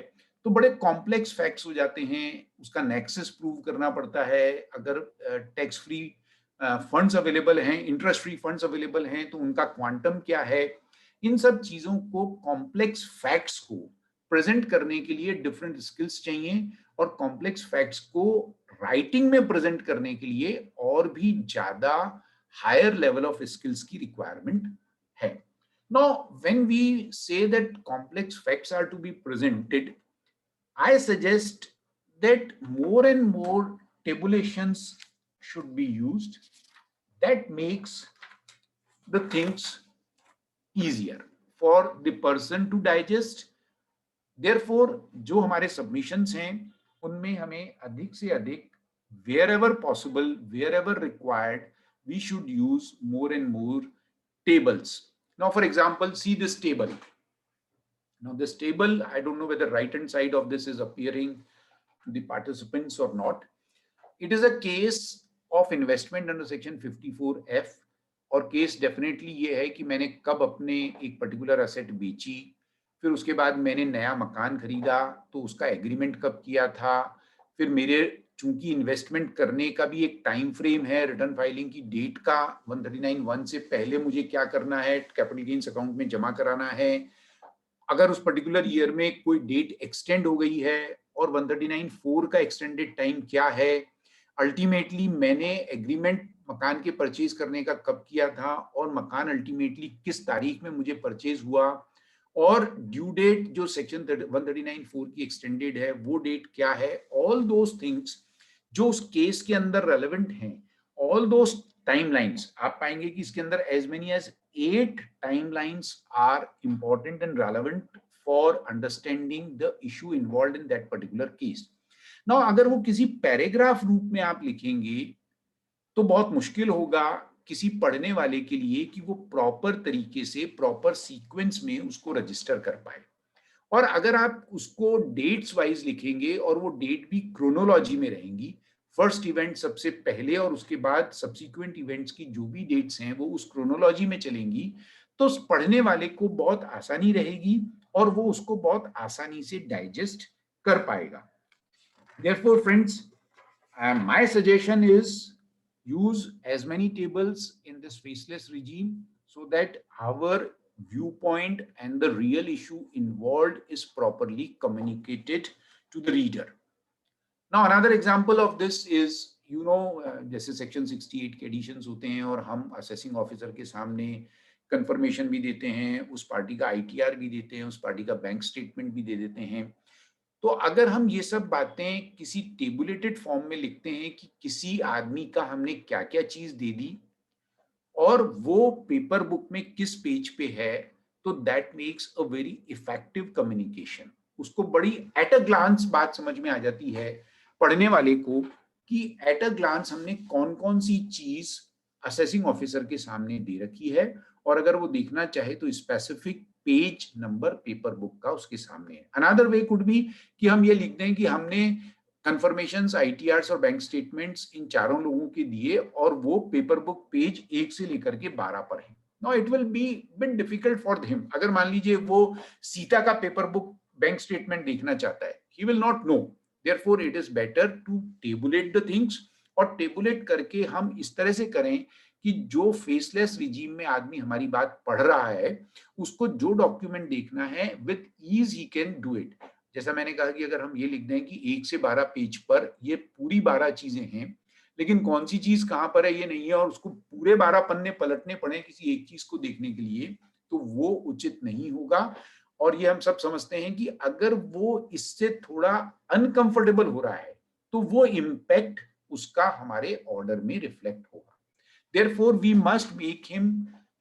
Speaker 2: तो बड़े कॉम्प्लेक्स फैक्ट्स हो जाते हैं. उसका नेक्सस प्रूव करना पड़ता है. अगर टैक्स फ्री फंड्स अवेलेबल हैं, इंटरेस्ट फ्री फंड्स अवेलेबल हैं, तो उनका क्वांटम क्या है. इन सब चीजों को, कॉम्प्लेक्स फैक्ट्स को प्रेजेंट करने के लिए डिफरेंट स्किल्स चाहिए और कॉम्प्लेक्स फैक्ट्स को राइटिंग में प्रेजेंट करने के लिए और भी ज्यादा हायर लेवल ऑफ स्किल्स की रिक्वायरमेंट है. Now, when we say that complex facts are to be presented, I suggest that more and more tabulations should be used. That makes the things easier for the person to digest. Therefore, जो हमारे submissions हैं, उनमें हमें अधिक से अधिक wherever possible, wherever required, we should use more and more tables. Now, for example, see this table. Now, this table, I don't know whether right hand side of this is appearing to the participants or not. It is a case of investment under section 54F. और case definitely ये है कि मैंने कब अपने एक particular asset बेची, फिर उसके बाद मैंने नया मकान खरीदा, तो उसका एग्रीमेंट कब किया था, फिर मेरे चूंकि इन्वेस्टमेंट करने का भी एक टाइम फ्रेम है रिटर्न फाइलिंग की डेट का, 139(1) से पहले मुझे क्या करना है, कैपिटल गेन्स अकाउंट में जमा कराना है. अगर उस पर्टिकुलर ईयर में कोई डेट एक्सटेंड हो गई है और 139(4) का एक्सटेंडेड टाइम क्या है, अल्टीमेटली मैंने एग्रीमेंट मकान के परचेज करने का कब किया था और मकान अल्टीमेटली किस तारीख में मुझे परचेज हुआ, और ड्यू डेट जो सेक्शन 139(4) की एक्सटेंडेड है वो डेट क्या है. ऑल दोस थिंग्स जो उस केस के अंदर रेलेवेंट हैं, ऑल दोस टाइमलाइंस आप पाएंगे कि इसके अंदर as many as 8 timelines are important and relevant for understanding the issue involved in that particular case. Now, अगर वो किसी पैराग्राफ रूप में आप लिखेंगे तो बहुत मुश्किल होगा किसी पढ़ने वाले के लिए कि वो प्रॉपर तरीके से, प्रॉपर सीक्वेंस में उसको रजिस्टर कर पाए. और अगर आप उसको डेट्स वाइज लिखेंगे और वो डेट भी क्रोनोलॉजी में रहेंगी, फर्स्ट इवेंट सबसे पहले और उसके बाद सब्सिक्वेंट इवेंट्स की जो भी डेट्स हैं वो उस क्रोनोलॉजी में चलेंगी, तो उस पढ़ने वाले को बहुत आसानी रहेगी और वो उसको बहुत आसानी से डाइजेस्ट कर पाएगा. Therefore, friends, my suggestion is use as many tables in this faceless regime so that our viewpoint and the real issue involved is properly communicated to the reader. Now, another example of this is, you know, जैसे section 68 के editions होते हैं और हम assessing officer के सामने confirmation भी देते हैं, उस पार्टी का ITR भी देते हैं, उस पार्टी का बैंक स्टेटमेंट भी दे देते हैं. तो अगर हम ये सब बातें किसी टेबुलेटेड फॉर्म में लिखते हैं कि किसी आदमी का हमने क्या क्या चीज दे दी और वो पेपर बुक में किस पेज पे है, तो that makes a very effective communication. उसको बड़ी एट अ ग्लांस बात समझ में आ जाती है पढ़ने वाले को कि एट अ ग्लांस हमने कौन कौन सी चीज असेसिंग ऑफिसर के सामने दे रखी है, और अगर वो देखना चाहे तो specific page number paper book का उसके सामने है. अनदर वे कुड बी कि हम ये लिख दें कि हमने कंफर्मेशंस, ITRs और बैंक स्टेटमेंट्स इन चारों लोगों के दिए और वो पेपर बुक पेज 1 से लेकर के 12 पर है. Now it will B bit difficult for him. अगर मान लीजिए वो सीता का पेपर बुक बैंक स्टेटमेंट देखना चाहता है, he will not know. Therefore it is better to tabulate the things, और टेबुलेट करके हम इस तरह से करें कि जो फेसलेस रिजीम में आदमी हमारी बात पढ़ रहा है उसको जो डॉक्यूमेंट देखना है with ease he can do it. जैसा मैंने कहा कि अगर हम ये लिख दें कि 1 से 12 पेज पर ये पूरी 12 चीजें हैं, लेकिन कौन सी चीज कहां पर है ये नहीं है, और उसको पूरे 12 पन्ने पलटने पड़े किसी एक चीज को देखने के लिए, तो वो उचित नहीं होगा. और ये हम सब समझते हैं कि अगर वो इससे थोड़ा अनकंफर्टेबल हो रहा है तो वो इम्पैक्ट उसका हमारे ऑर्डर में रिफ्लेक्ट होगा. Therefore, we must make him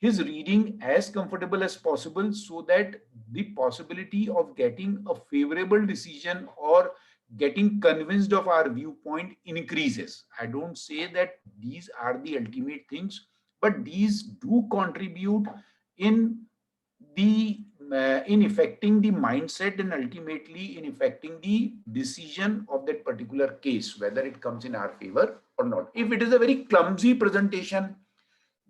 Speaker 2: his reading as comfortable as possible so that the possibility of getting a favorable decision or getting convinced of our viewpoint increases. I don't say that these are the ultimate things, but these do contribute in the in affecting the mindset and ultimately in affecting the decision of that particular case, whether it comes in our favor or not. If it is a very clumsy presentation,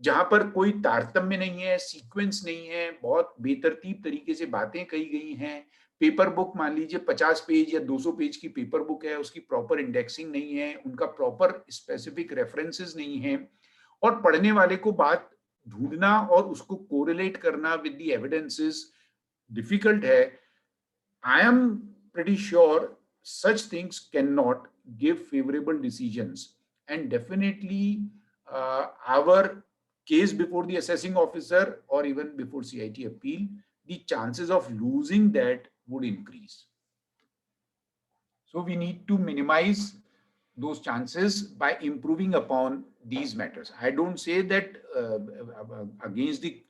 Speaker 2: जहां पर कोई तारतम्य नहीं है, sequence नहीं है, बहुत बेतरतीब तरीके से बातें कही गई हैं, पेपर बुक मान लीजिए 50 पेज या 200 पेज की पेपर बुक है, उसकी प्रॉपर इंडेक्सिंग नहीं है, उनका प्रॉपर स्पेसिफिक रेफरेंसेस नहीं है, और पढ़ने वाले को बात ढूंढना और उसको कोरिलेट करना विद द एविडेंसेस डिफिकल्ट है. I am pretty sure such things cannot give favorable decisions, and definitely our case before the assessing officer or even before CIT appeal, the chances of losing that would increase. So we need to minimize those chances by improving upon these matters. I don't say that against the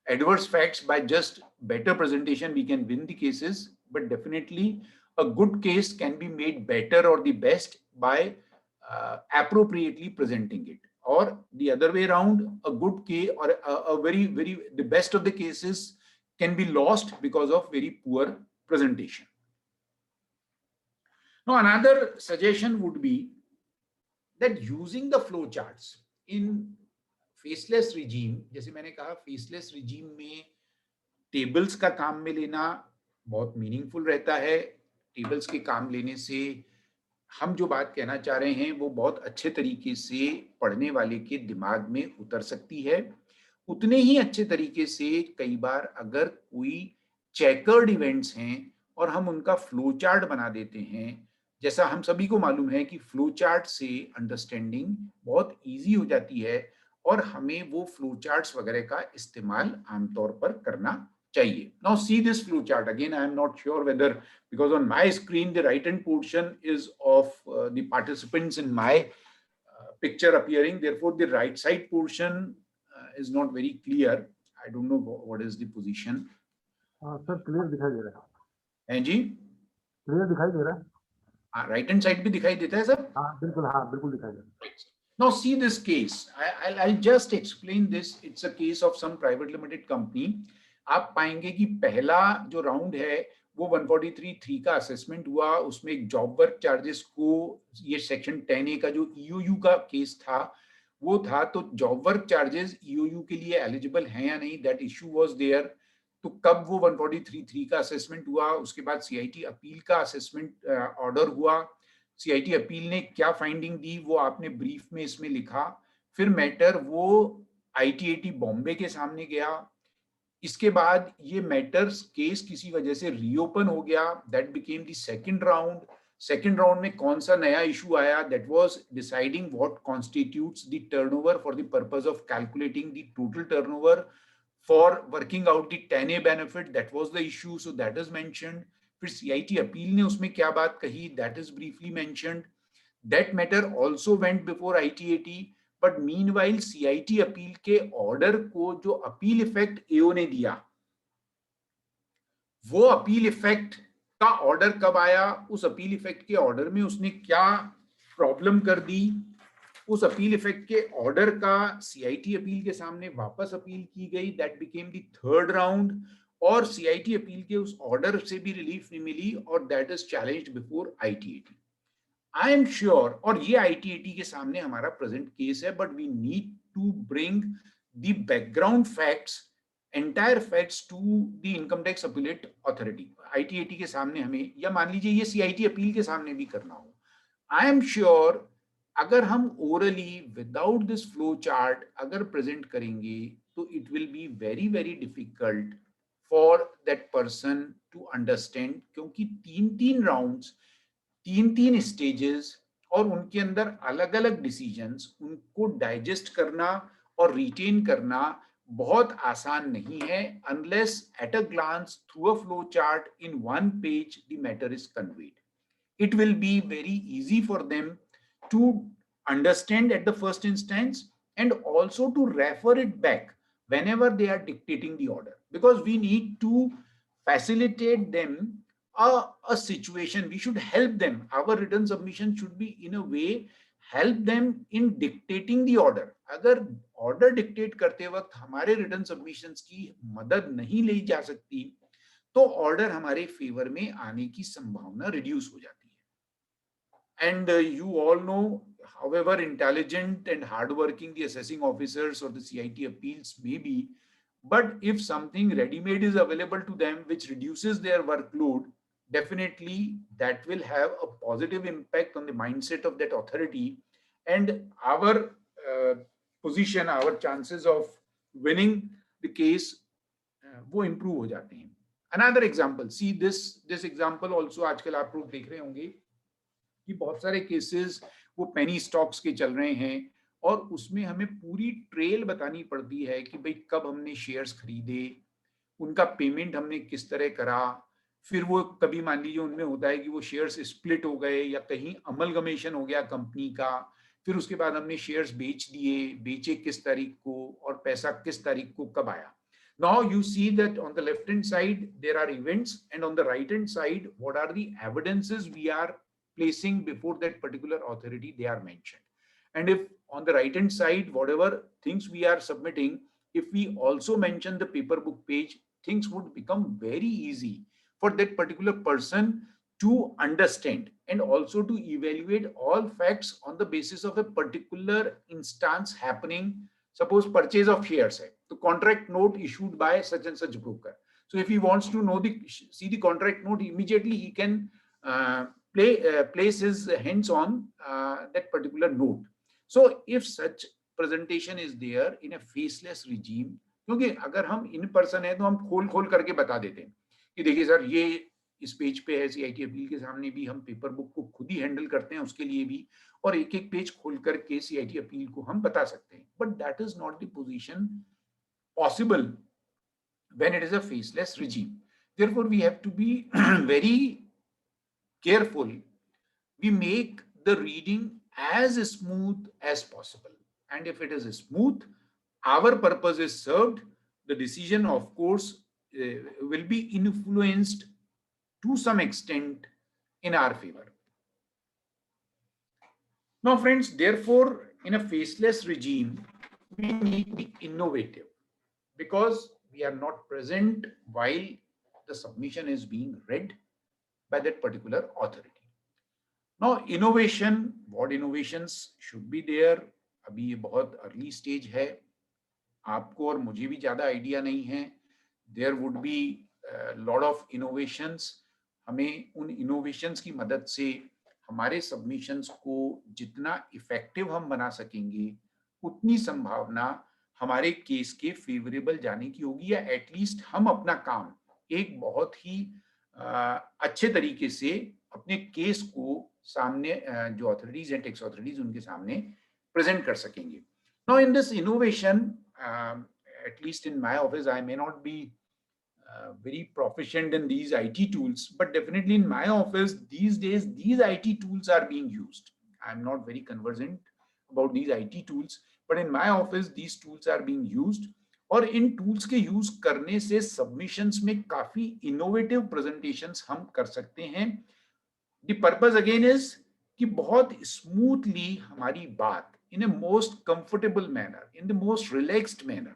Speaker 2: adverse facts, by just better presentation we can win the cases, but definitely a good case can be made better or the best by appropriately presenting it. Or the other way around, a good case or the best of the cases can be lost because of very poor presentation. Now, another suggestion would be that using the flow charts in faceless regime, जैसे मैंने कहा faceless regime में tables का काम में लेना बहुत meaningful रहता है. tables के काम लेने से हम जो बात कहना चाह रहे हैं वो बहुत अच्छे तरीके से पढ़ने वाले के दिमाग में उतर सकती है. उतने ही अच्छे तरीके से कई बार अगर कोई चेकर्ड इवेंट्स हैं और हम उनका फ्लो चार्ट बना देते हैं, जैसा हम सभी को मालूम है कि फ्लो चार्ट से अंडरस्टैंडिंग बहुत इजी हो जाती है और हमें वो फ्लो चार्ट्स वगैरह का इस्तेमाल आमतौर पर करना चाहिए. Now see this flow chart again. I am not sure whether, because on my screen the right hand portion is of the participants in my picture appearing, therefore the right side portion is not very clear. I don't know what is the position.
Speaker 3: Sir clear दिखाई दे रहा है.
Speaker 2: हैं जी,
Speaker 3: clear दिखाई दे रहा है.
Speaker 2: Right hand side भी दिखाई देता है सर?
Speaker 3: हाँ बिल्कुल दिखाई दे रहा है.
Speaker 2: Now see this case. I'll just explain this. It's a case of some private limited company. आप पाएंगे कि पहला जो राउंड है वो 143(3) का असेसमेंट हुआ. उसमें एक जॉब वर्क चार्जेस को, ये सेक्शन 10A का जो EOU का केस था वो था, तो जॉब वर्क चार्जेस EOU के लिए एलिजिबल हैं या नहीं, दैट इशू वाज देयर. तो कब वो 143(3) का असेसमेंट हुआ, उसके बाद CIT अपील का असेसमेंट ऑर्डर हुआ. CIT अपील ने क्या फाइंडिंग दी वो आपने ब्रीफ में इसमें लिखा. फिर मैटर वो ITAT बॉम्बे के सामने गया. इसके बाद ये मैटर्स केस किसी वजह से रीओपन हो गया. That became the second round. Second round में कौन सा नया इशू आया, that was deciding what constitutes the turnover for the purpose of calculating the total turnover for working out the 10A benefit. That was the issue, so that is mentioned. फिर CIT appeal ने उसमें क्या बात कही, that is briefly mentioned. That matter also went before ITAT. But meanwhile CIT appeal के order को जो appeal effect AO ने दिया, वो अपील इफेक्ट का ऑर्डर कब आया, उस अपील इफेक्ट के ऑर्डर में उसने क्या प्रॉब्लम कर दी, उस अपील इफेक्ट के ऑर्डर का CIT अपील के सामने वापस अपील की गई. That became the third round. और CIT अपील के उस ऑर्डर से भी रिलीफ नहीं मिली और that is challenged before ITAT. I am sure, और ये ITAT के सामने हमारा प्रेजेंट केस है, but we need to bring the background facts, entire facts to the income tax appellate authority. ITAT के सामने हमें, या मान लीजिए ये CIT अपील के सामने भी करना हो. आई एम श्योर अगर हम orally without this flow chart अगर प्रेजेंट करेंगे तो it will be very very difficult for that person to understand, क्योंकि 3 राउंड्स, 3 स्टेजेस और उनके अंदर अलग अलग डिसीजंस, उनको डाइजेस्ट करना और रिटेन करना बहुत आसान नहीं है, unless at a glance through a flow chart in one page the matter is conveyed. It will be very easy for them to understand at the first instance and also to refer it back whenever they are dictating the order, because we need to facilitate them a situation. We should help them. Our written submission should be in a way help them in dictating the order. अगर order dictate करते वक्त हमारे written submissions की मदद नहीं ली जा सकती तो order हमारे favor में आने की संभावना reduce हो जाती है. And you all know, however intelligent and hardworking the assessing officers or the CIT appeals may be, but if something ready-made is available to them which reduces their workload, definitely that will have a positive impact on the mindset of that authority, and our position, our chances of winning the case वो improve हो जाते हैं. Another example, see this example also आजकल आप लोग देख रहे होंगे कि बहुत सारे केसेस वो पेनी स्टॉक्स के चल रहे हैं और उसमें हमें पूरी ट्रेल बतानी पड़ती है कि भाई कब हमने शेयर्स खरीदे, उनका पेमेंट हमने किस तरह करा, फिर वो कभी मान लीजिए उनमें होता है कि वो शेयर्स स्प्लिट हो गए या कहीं अमलगमेशन हो गया कंपनी का, फिर उसके बाद हमने शेयर्स बेच दिए, बेचे किस तारीख को और पैसा किस तारीख को कब आया. Now you see that on the left hand side there are events, and on the right hand side what are the evidences we are placing before that particular authority they are mentioned. And if on the right hand side whatever things we are submitting, if we also mention the paper book page, things would become very easy for that particular person to understand and also to evaluate all facts on the basis of a particular instance happening. Suppose purchase of shares hai, the contract note issued by such and such broker. So if he wants to know see the contract note, immediately he can place his hands on that particular note. So if such presentation is there in a faceless regime, क्योंकि अगर हम in person है तो हम खोल करके बता देते हैं कि देखिए सर ये इस पेज पे है, CIT अपील के सामने भी हम पेपर बुक को खुद ही हैंडल करते हैं उसके लिए भी, और एक एक पेज खोल करके CIT अपील को हम बता सकते हैं. But that is not the position possible when it is a faceless regime. Therefore we have to be very careful. We make the reading as smooth as possible, and if it is smooth, our purpose is served. The decision of course will be influenced to some extent in our favor. Now friends, therefore in a faceless regime we need to be innovative, because we are not present while the submission is being read by that particular authority. Now innovation, what innovations should be there? अभी ये बहुत early stage है, आपको और मुझे भी ज़्यादा idea नहीं है. There would be lot of innovations. हमें उन innovations की मदद से हमारे submissions को जितना effective हम बना सकेंगे उतनी संभावना हमारे केस के फेवरेबल जाने की होगी, या एटलीस्ट हम अपना काम एक बहुत ही अच्छे तरीके से अपने केस को सामने जो अथॉरिटीज एंड टैक्स अथॉरिटीज उनके सामने प्रेजेंट कर सकेंगे. Now in this innovation, at least in my office, I may not be very proficient in these IT tools, but definitely in my office these days these IT tools are being used. I'm not very conversant about these IT tools, but in my office these tools are being used, और इन tools के use करने से submissions में काफी innovative presentations हम कर सकते हैं. द पर्पस अगेन इज कि बहुत स्मूथली हमारी बात in a most comfortable manner, in the most relaxed manner,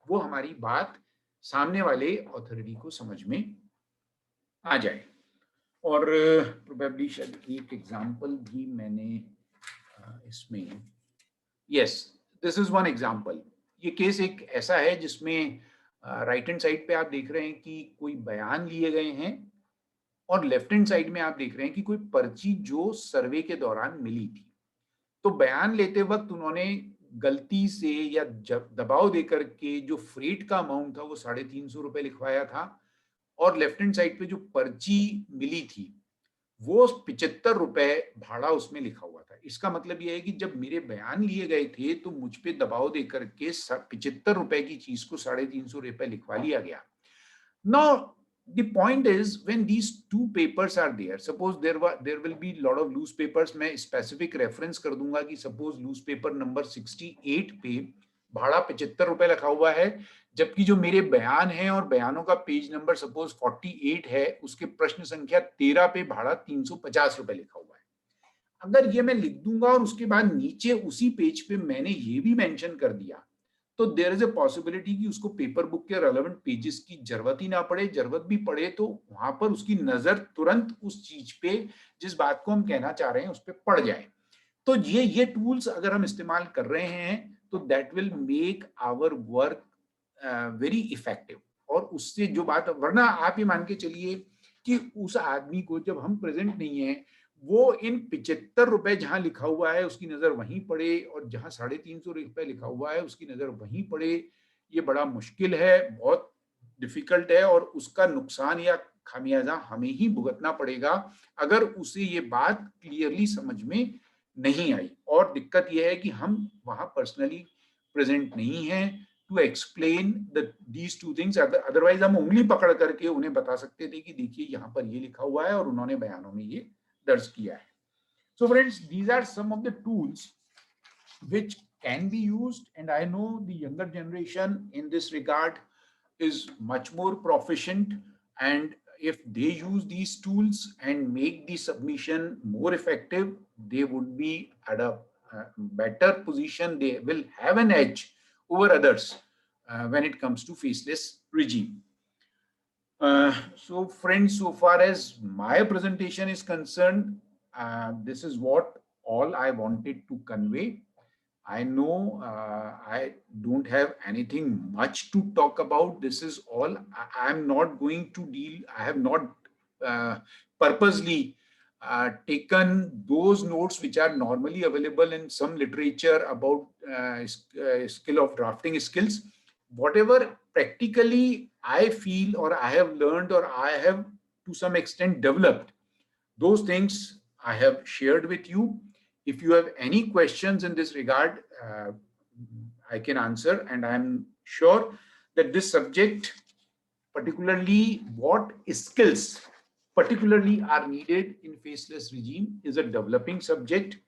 Speaker 2: वो हमारी बात सामने वाले अथॉरिटी को समझ में आ जाए. और प्रोबेबली शायद एक एग्जांपल भी मैंने इसमें, yes this is one example. ये केस एक ऐसा है जिसमें राइट हैंड साइड पे आप देख रहे हैं कि कोई बयान लिए गए हैं, और लेफ्ट हैंड साइड में आप देख रहे हैं कि कोई पर्ची जो सर्वे के दौरान मिली थी. तो बयान लेते वक्त उन्होंने गलती से या दबाव देकर के जो फ्रेट का अमाउंट था वो 350 रुपए लिखवाया था, और लेफ्ट हैंड साइड पे जो पर्ची मिली थी वो 75 रुपए भाड़ा उसमें लिखा हुआ था. इसका मतलब यह है कि जब मेरे बयान लिए गए थे तो मुझ पे दबाव देकर के 75 रुपए की चीज को 350 रुपए लिखवा लिया गया. Now the point is when these two papers are there, suppose there will be lot of loose papers. मैं specific reference कर दूंगा कि suppose loose paper number 68 पे भाड़ा 75 रुपए लिखा हुआ है, जबकि जो मेरे बयान है और बयानों का पेज नंबर सपोज 48 है, उसके प्रश्न संख्या 13 पे भाड़ा 350 रुपए लिखा हुआ है। अगर ये मैं लिख दूंगा और उसके बाद नीचे उसी पेज पे मैंने ये भी मेंशन कर दिया, तो देयर इज ए पॉसिबिलिटी कि उसको पेपर बुक के रेलेवेंट पेजेस की जरूरत ही ना पड़े, जरूरत भी पड़े तो वहां पर उसकी नजर तुरंत उस चीज पे, जिस बात को हम कहना चाह रहे हैं, उस पर पड़ जाए। तो ये टूल्स अगर हम इस्तेमाल कर रहे हैं तो that will make our work very effective. और उससे जो बात, वरना आप ये मान के चलिए कि उस आदमी को जब हम प्रेजेंट नहीं है, वो इन 75 रुपए जहां लिखा हुआ है उसकी नजर वहीं पड़े, और जहां 350 रुपए लिखा हुआ है उसकी नजर वहीं पड़े, ये बड़ा मुश्किल है, बहुत डिफिकल्ट है, और उसका नुकसान या खामियाजा हमें ही भुगतना पड़ेगा अगर उसे ये बात क्लियरली समझ में नहीं आई। और दिक्कत यह है कि हम वहां पर्सनली प्रेजेंट नहीं है to explain these two things, otherwise हम उंगली पकड़ करके उन्हें बता सकते थे कि देखिए यहाँ पर ये लिखा हुआ है और उन्होंने बयानों में ये दर्ज किया है। So friends, these are some of the tools which can be used, and I know the younger generation in this regard is much more proficient, and if they use these tools and make the submission more effective, they would be at a better position. They will have an edge over others when it comes to faceless regime. So friends, so far as my presentation is concerned, this is what all I wanted to convey. I know I don't have anything much to talk about. This is all. I'm not going to deal. I have not purposely taken those notes which are normally available in some literature about skill of drafting skills. Whatever practically I feel or I have learned or I have to some extent developed, those things I have shared with you. If you have any questions in this regard, I can answer, and I'm sure that this subject, particularly what skills particularly are needed in faceless regime, is a developing subject.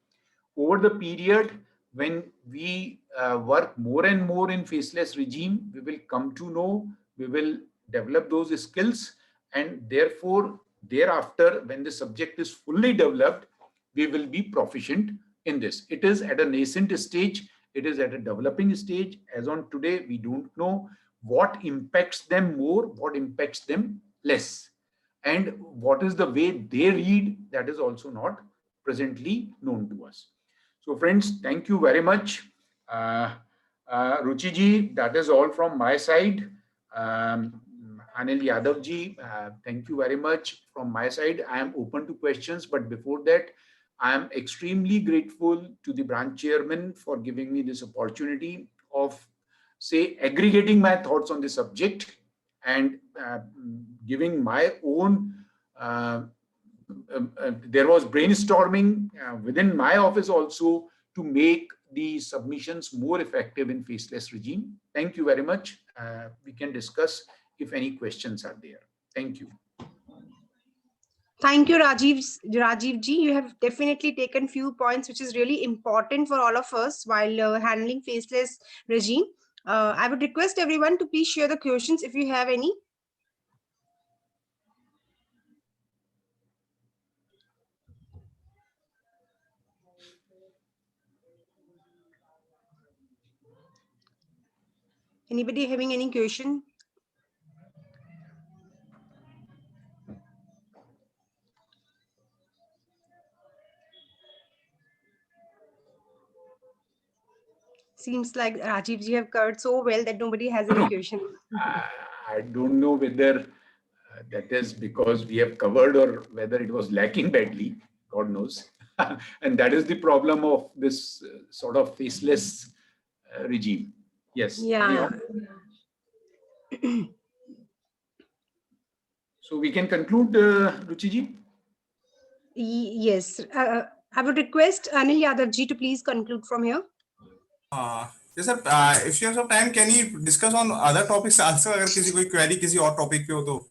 Speaker 2: Over the period when we work more and more in faceless regime, we will come to know, we will develop those skills, and therefore thereafter when the subject is fully developed, we will be proficient in this. It is at a nascent stage, it is at a developing stage. As on today, we don't know what impacts them more, what impacts them less, and what is the way they read, that is also not presently known to us. So friends, thank you very much. Ruchi ji, that is all from my side. Anil Yadav ji, thank you very much from my side. I am open to questions, but before that, I am extremely grateful to the branch chairman for giving me this opportunity of, say, aggregating my thoughts on the subject and giving my own. There was brainstorming within my office also to make the submissions more effective in faceless regime. Thank you very much. We can discuss if any questions are there. Thank you.
Speaker 1: Thank you, Rajiv ji. You have definitely taken few points which is really important for all of us while handling faceless regime. I would request everyone to please share the questions if you have any. Anybody having any question? Seems like Rajiv ji have covered so well that nobody has any question.
Speaker 2: I don't know whether that is because we have covered or whether it was lacking badly. God knows. And that is the problem of this sort of faceless regime. Yes.
Speaker 1: Yeah.
Speaker 2: So we can conclude, Ruchi ji?
Speaker 1: Yes. I would request Anil Yadav ji to please conclude from here.
Speaker 4: Yes, sir. If you have some time, can you discuss on other topics also? अगर किसी कोई query किसी और topic पे हो तो.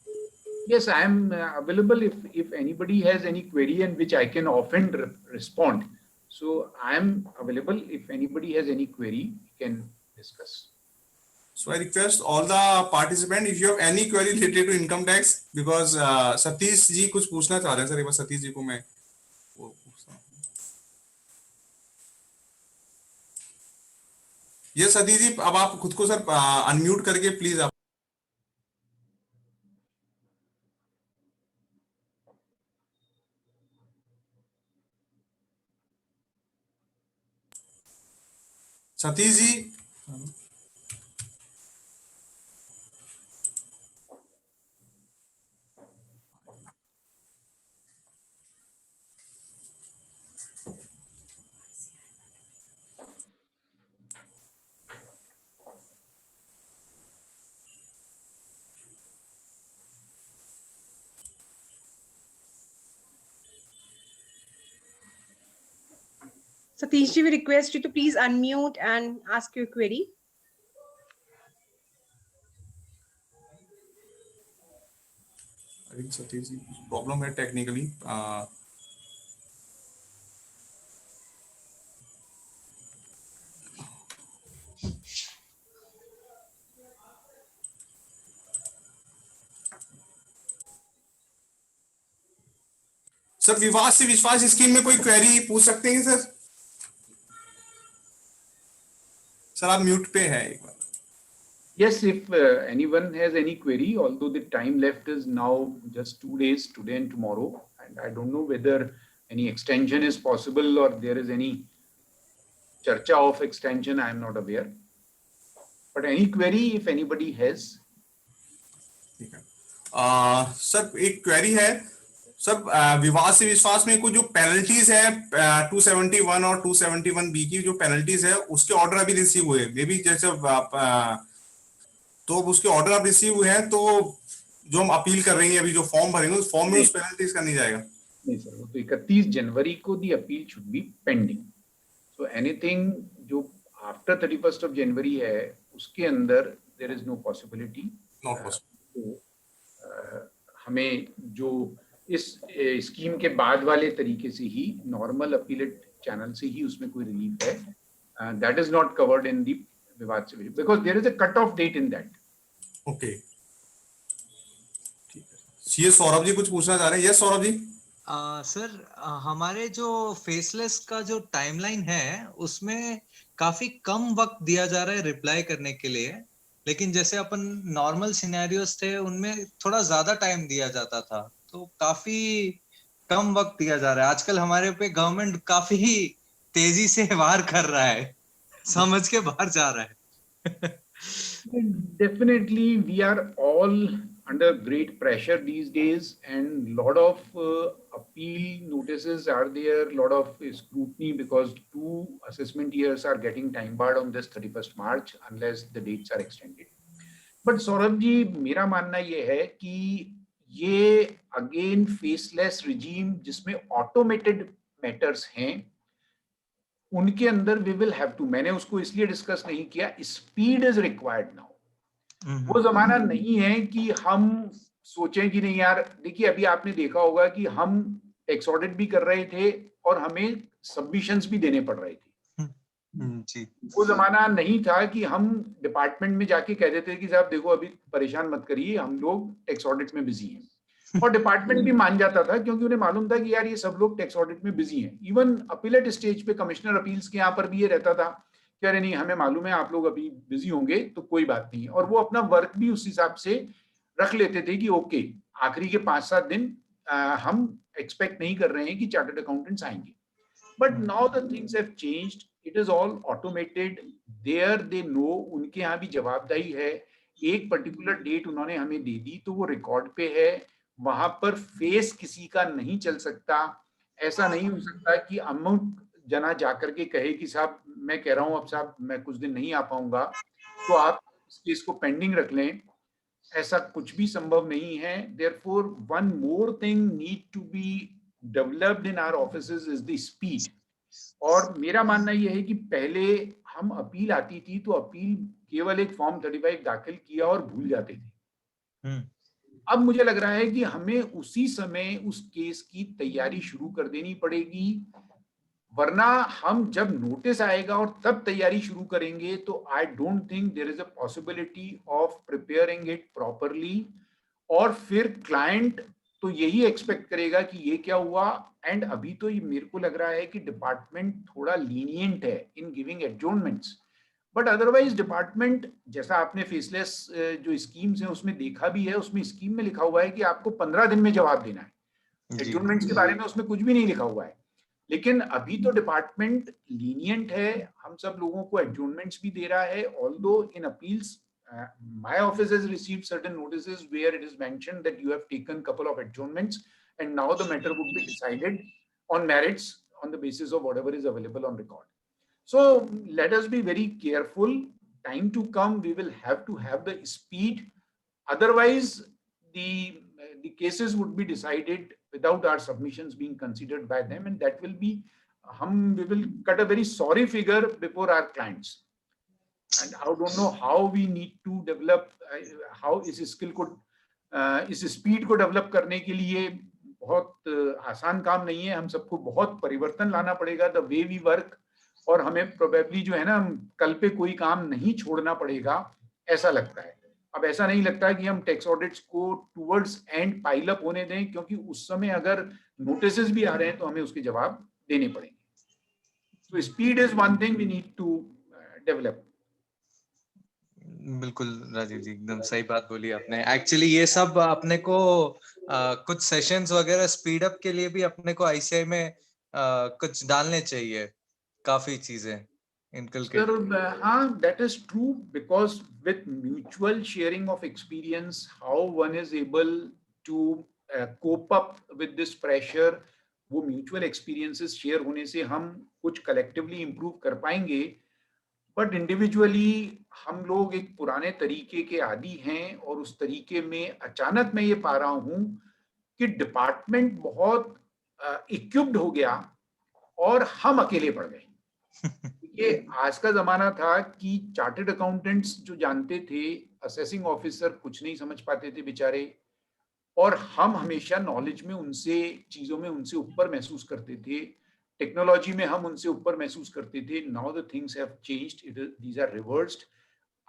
Speaker 2: Yes, I am available if anybody has any query and which I can often respond. So I am available if anybody has any query, you can discuss.
Speaker 4: So I request all the participants, if you have any query related to income tax, because Satish ji कुछ पूछना चाह रहे हैं sir, एक बार सतीश जी को मैं वो पूछता हूँ. ये सतीश जी, अब आप खुद को सर अनम्यूट करके प्लीज आप. Satish ji.
Speaker 1: Satish ji, we request you to please unmute and ask your query.
Speaker 4: I think Satish ji problem है टेक्निकली. सर विवाह से विश्वास स्कीम में कोई क्वेरी पूछ सकते हैं सर? सर आप म्यूट पे है एक बार.
Speaker 2: Yes, if anyone has any query, although the time left is now just 2 days, today and tomorrow, and I don't know whether any extension is possible or there is any charcha of extension, I am not aware. But any query, if anybody has.
Speaker 4: ठीक है. Sir एक query है sir, विवाद से विश्वास में कुछ जो पेनल्टीज है 271 और 271B की जो पेनल्टीज है उसके ऑर्डर अभी रिसीव हुए, मे बी जैसे तो उसके ऑर्डर अब रिसीव हुए हैं, तो जो हम अपील कर रहे हैं अभी जो फॉर्म भरेंगे उस फॉर्म में उस पेनल्टीज का नहीं जाएगा?
Speaker 2: नहीं सर, वो तो 31 जनवरी को the appeal should be pending. So anything जो आफ्टर 31st of January है उसके अंदर there is no possibility.
Speaker 4: Not possible.
Speaker 2: हमें जो इस स्कीम के बाद वाले तरीके से ही नॉर्मल अपीलेट चैनल से ही उसमें कोई रिलीफ है. That is not covered in the विवाद से because there is a cut off date in that.
Speaker 4: Okay ठीक है. ये सौरभ जी कुछ पूछना चाह रहे हैं? यस सौरभ जी.
Speaker 5: सर हमारे जो फेसलेस का जो टाइमलाइन है उसमें काफी कम वक्त दिया जा रहा है रिप्लाई करने के लिए, लेकिन जैसे अपन नॉर्मल सिनेरियोस थे उनमें थोड़ा ज्यादा टाइम दिया जाता था, तो काफी कम वक्त दिया जा रहा है. आजकल हमारे पे गवर्नमेंट काफी तेजी से वार कर रहा है, समझ के बाहर जा रहा है.
Speaker 2: Definitely we are all under great pressure these days, and lot of appeal notices are there, lot of scrutiny because 2 assessment years are getting time barred on this 31st March unless the dates are extended. But Saurabh ji, मेरा मानना ये है कि ये again faceless regime जिसमें automated matters हैं उनके अंदर वी विल हैव टू, मैंने उसको इसलिए डिस्कस नहीं किया, स्पीड इज रिक्वायर्ड नाउ. वो जमाना नहीं है कि हम सोचें कि नहीं यार, देखिए अभी आपने देखा होगा कि हम टैक्स ऑडिट भी कर रहे थे और हमें सबमिशंस भी देने पड़ रहे थे.
Speaker 5: जी.
Speaker 2: वो जमाना नहीं था कि हम डिपार्टमेंट में जाके कह देते कि साहब देखो अभी परेशान मत करिए, हम लोग टैक्स ऑडिट में बिजी हैं. और डिपार्टमेंट भी मान जाता था क्योंकि उन्हें मालूम था कि यार ये सब लोग टैक्स ऑडिट में बिजी हैं. इवन अपीलेट स्टेज पे कमिश्नर अपील्स के यहाँ पर भी ये रहता था कि अरे नहीं, हमें मालूम है आप लोग अभी बिजी होंगे तो कोई बात नहीं. और वो अपना वर्क भी उस हिसाब से रख लेते थे कि ओके आखिरी के 5-7 दिन हम एक्सपेक्ट नहीं कर रहे हैं कि चार्टर्ड अकाउंटेंट्स आएंगे. But now the things have changed, it is all automated. There they know, उनके यहाँ भी जवाबदेही है. एक पर्टिकुलर डेट उन्होंने हमें दे दी तो वो रिकॉर्ड पे है, वहां पर फेस किसी का नहीं चल सकता. ऐसा नहीं हो सकता कि अमुक जना जाकर के कहे कि साहब मैं कह रहा हूं अब साहब मैं कुछ दिन नहीं आ पाऊंगा तो आप इस केस को पेंडिंग रख लें. ऐसा कुछ भी संभव नहीं है. Therefore one more thing need to be developed in our offices is the speed. और मेरा मानना यह है कि पहले हम अपील आती थी तो अपील केवल एक फॉर्म 35 दाखिल किया और भूल जाते थे. अब मुझे लग रहा है कि हमें उसी समय उस केस की तैयारी शुरू कर देनी पड़ेगी. वरना हम जब नोटिस आएगा और तब तैयारी शुरू करेंगे तो I don't think there is a possibility of preparing it properly, और फिर क्लाइंट तो यही एक्सपेक्ट करेगा कि ये क्या हुआ। एंड अभी तो ये मेरे को लग रहा है कि डिपार्टमेंट थोड़ा लीनियंट है in giving adjournments, but otherwise department, जैसा आपने फेसलेस जो स्कीम्स हैं उसमें देखा भी है, उसमें स्कीम में लिखा हुआ है कि आपको 15 दिन में जवाब देना है। एडजॉर्नमेंट्स के बारे में उसमें कुछ भी नहीं लिखा हुआ है, लेकिन अभी तो डिपार्टमेंट लीनियंट है, हम सब लोगों को एडजॉर्नमेंट्स भी दे रहा है। Although in appeals my office has received certain notices where it is mentioned that you have taken couple of adjournments and now the matter would be decided on merits on the basis of whatever is available on record. So let us be very careful. Time to come, we will have to have the speed. Otherwise, the cases would be decided without our submissions being considered by them, and that will be, we will cut a very sorry figure before our clients. And I don't know how we need to develop, how इस skill को, इस speed को develop करने के लिए बहुत आसान काम नहीं है। हम सबको बहुत परिवर्तन लाना पड़ेगा द वे वी वर्क, और हमें प्रोबेबली जो है ना, कल पे कोई काम नहीं छोड़ना पड़ेगा ऐसा लगता है। अब ऐसा नहीं लगता है कि हम टैक्स ऑडिट्स को टूवर्ड्स एंड पाइल अप होने दें, क्योंकि उस समय अगर नोटिसेस भी आ रहे हैं तो हमें उसके जवाब देने पड़ेंगे। तो speed is one thing we need to develop.
Speaker 5: बिल्कुल राजीव जी, एकदम सही बात बोली आपने। एक्चुअली ये सब अपने को कुछ सेशंस वगैरह स्पीड अप के लिए भी अपने को आईसीआई में कुछ डालने चाहिए, काफी चीजें इनकलकेट।
Speaker 2: हाँ, that is true, because with mutual sharing of experience, how one is able to cope up with this pressure, वो mutual experiences share होने से हम कुछ collectively improve कर पाएंगे। बट इंडिविजुअली हम लोग एक पुराने तरीके के आदी हैं, और उस तरीके में अचानक मैं ये पा रहा हूं कि डिपार्टमेंट बहुत इक्विप्ड हो गया और हम अकेले पड़ गए। ये आज का जमाना था कि चार्टर्ड अकाउंटेंट्स जो जानते थे, असेसिंग ऑफिसर कुछ नहीं समझ पाते थे बेचारे, और हम हमेशा नॉलेज में उनसे, चीजों में उनसे ऊपर महसूस करते थे, टेक्नोलॉजी में हम उनसे ऊपर महसूस करते थे। Now the things have changed, these are reversed.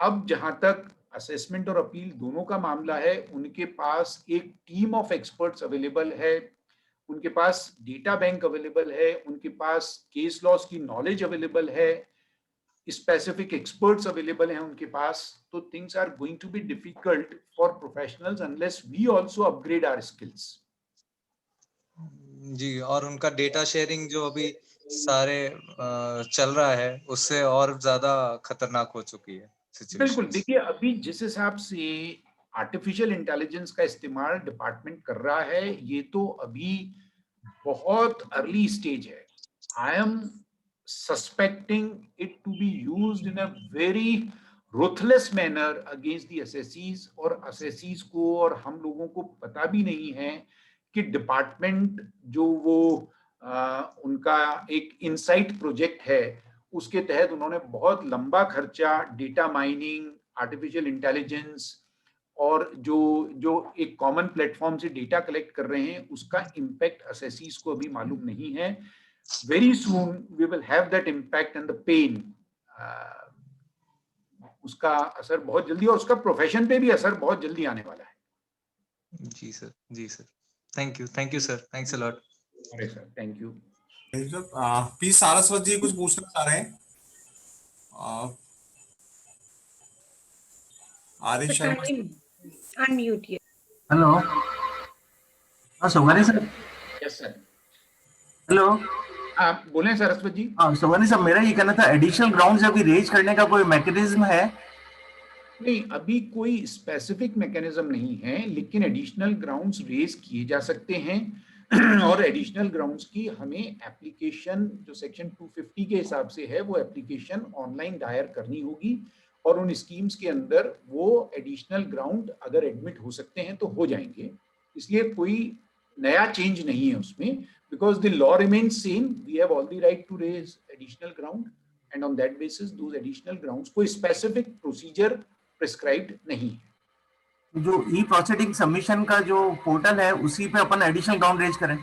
Speaker 2: अब जहां तक असेसमेंट और अपील दोनों का मामला है, उनके पास एक टीम ऑफ एक्सपर्ट्स अवेलेबल है, उनके पास डेटा बैंक अवेलेबल है, उनके पास केस लॉस की नॉलेज अवेलेबल है, स्पेसिफिक एक्सपर्ट्स अवेलेबल हैं उनके पास। तो things are going to be difficult for professionals unless we also upgrade our skills.
Speaker 5: जी, और उनका डेटा शेयरिंग जो अभी सारे चल रहा है, उससे और ज्यादा खतरनाक हो चुकी है सिचुएशन।
Speaker 2: बिल्कुल, देखिए अभी जिस हिसाब से आर्टिफिशियल इंटेलिजेंस का इस्तेमाल डिपार्टमेंट कर रहा है, ये तो अभी बहुत अर्ली स्टेज है। I am suspecting it to be used in a very ruthless manner against the assessees, और असेसीज को और हम लोगों को पता भी नहीं है कि डिपार्टमेंट जो वो उनका एक इनसाइट प्रोजेक्ट है, उसके तहत उन्होंने बहुत लंबा खर्चा डेटा माइनिंग, आर्टिफिशियल इंटेलिजेंस और जो एक कॉमन प्लेटफॉर्म से डेटा कलेक्ट कर रहे हैं, उसका इम्पैक्ट असेसीज को अभी मालूम नहीं है। Very soon we will have that impact and the pain. उसका असर बहुत जल्दी, और उसका प्रोफेशन पे भी असर बहुत जल्दी आने वाला है।
Speaker 5: जी सर, जी sir, thank you sir, thanks a lot.
Speaker 2: अरे sir, thank you.
Speaker 4: P Saraswat ji कुछ पूछना चाह रहे हैं? Arish Sharma,
Speaker 1: unmute.
Speaker 3: Hello, Sogani sir.
Speaker 2: Yes sir.
Speaker 3: Hello,
Speaker 2: आप बोलें सरस्वत जी।
Speaker 3: हाँ सोगानी सर, मेरा ये कहना था, एडिशनल ग्राउंड्स अभी रेज करने का कोई मैकेनिज्म है?
Speaker 2: नहीं, अभी कोई स्पेसिफिक मैकेनिज्म नहीं है, लेकिन एडिशनल ग्राउंड्स रेज किए जा सकते हैं। और एडिशनल ग्राउंड्स की हमें एप्लीकेशन जो सेक्शन 250 के हिसाब से है, वो एप्लीकेशन ऑनलाइन दायर करनी होगी, और उन स्कीम्स के अंदर वो एडिशनल ग्राउंड अगर एडमिट हो सकते हैं तो हो जाएंगे। इसलिए कोई नया चेंज नहीं है उसमें, because the law remains same. We have all the right to raise additional ground, and on that basis those additional grounds कोई स्पेसिफिक प्रोसीजर प्रिस्क्राइब्ड नहीं है।
Speaker 3: जो ई प्रोसीडिंग सबमिशन का जो पोर्टल है, उसी पे अपन एडिशनल ग्राउंड रेज करें?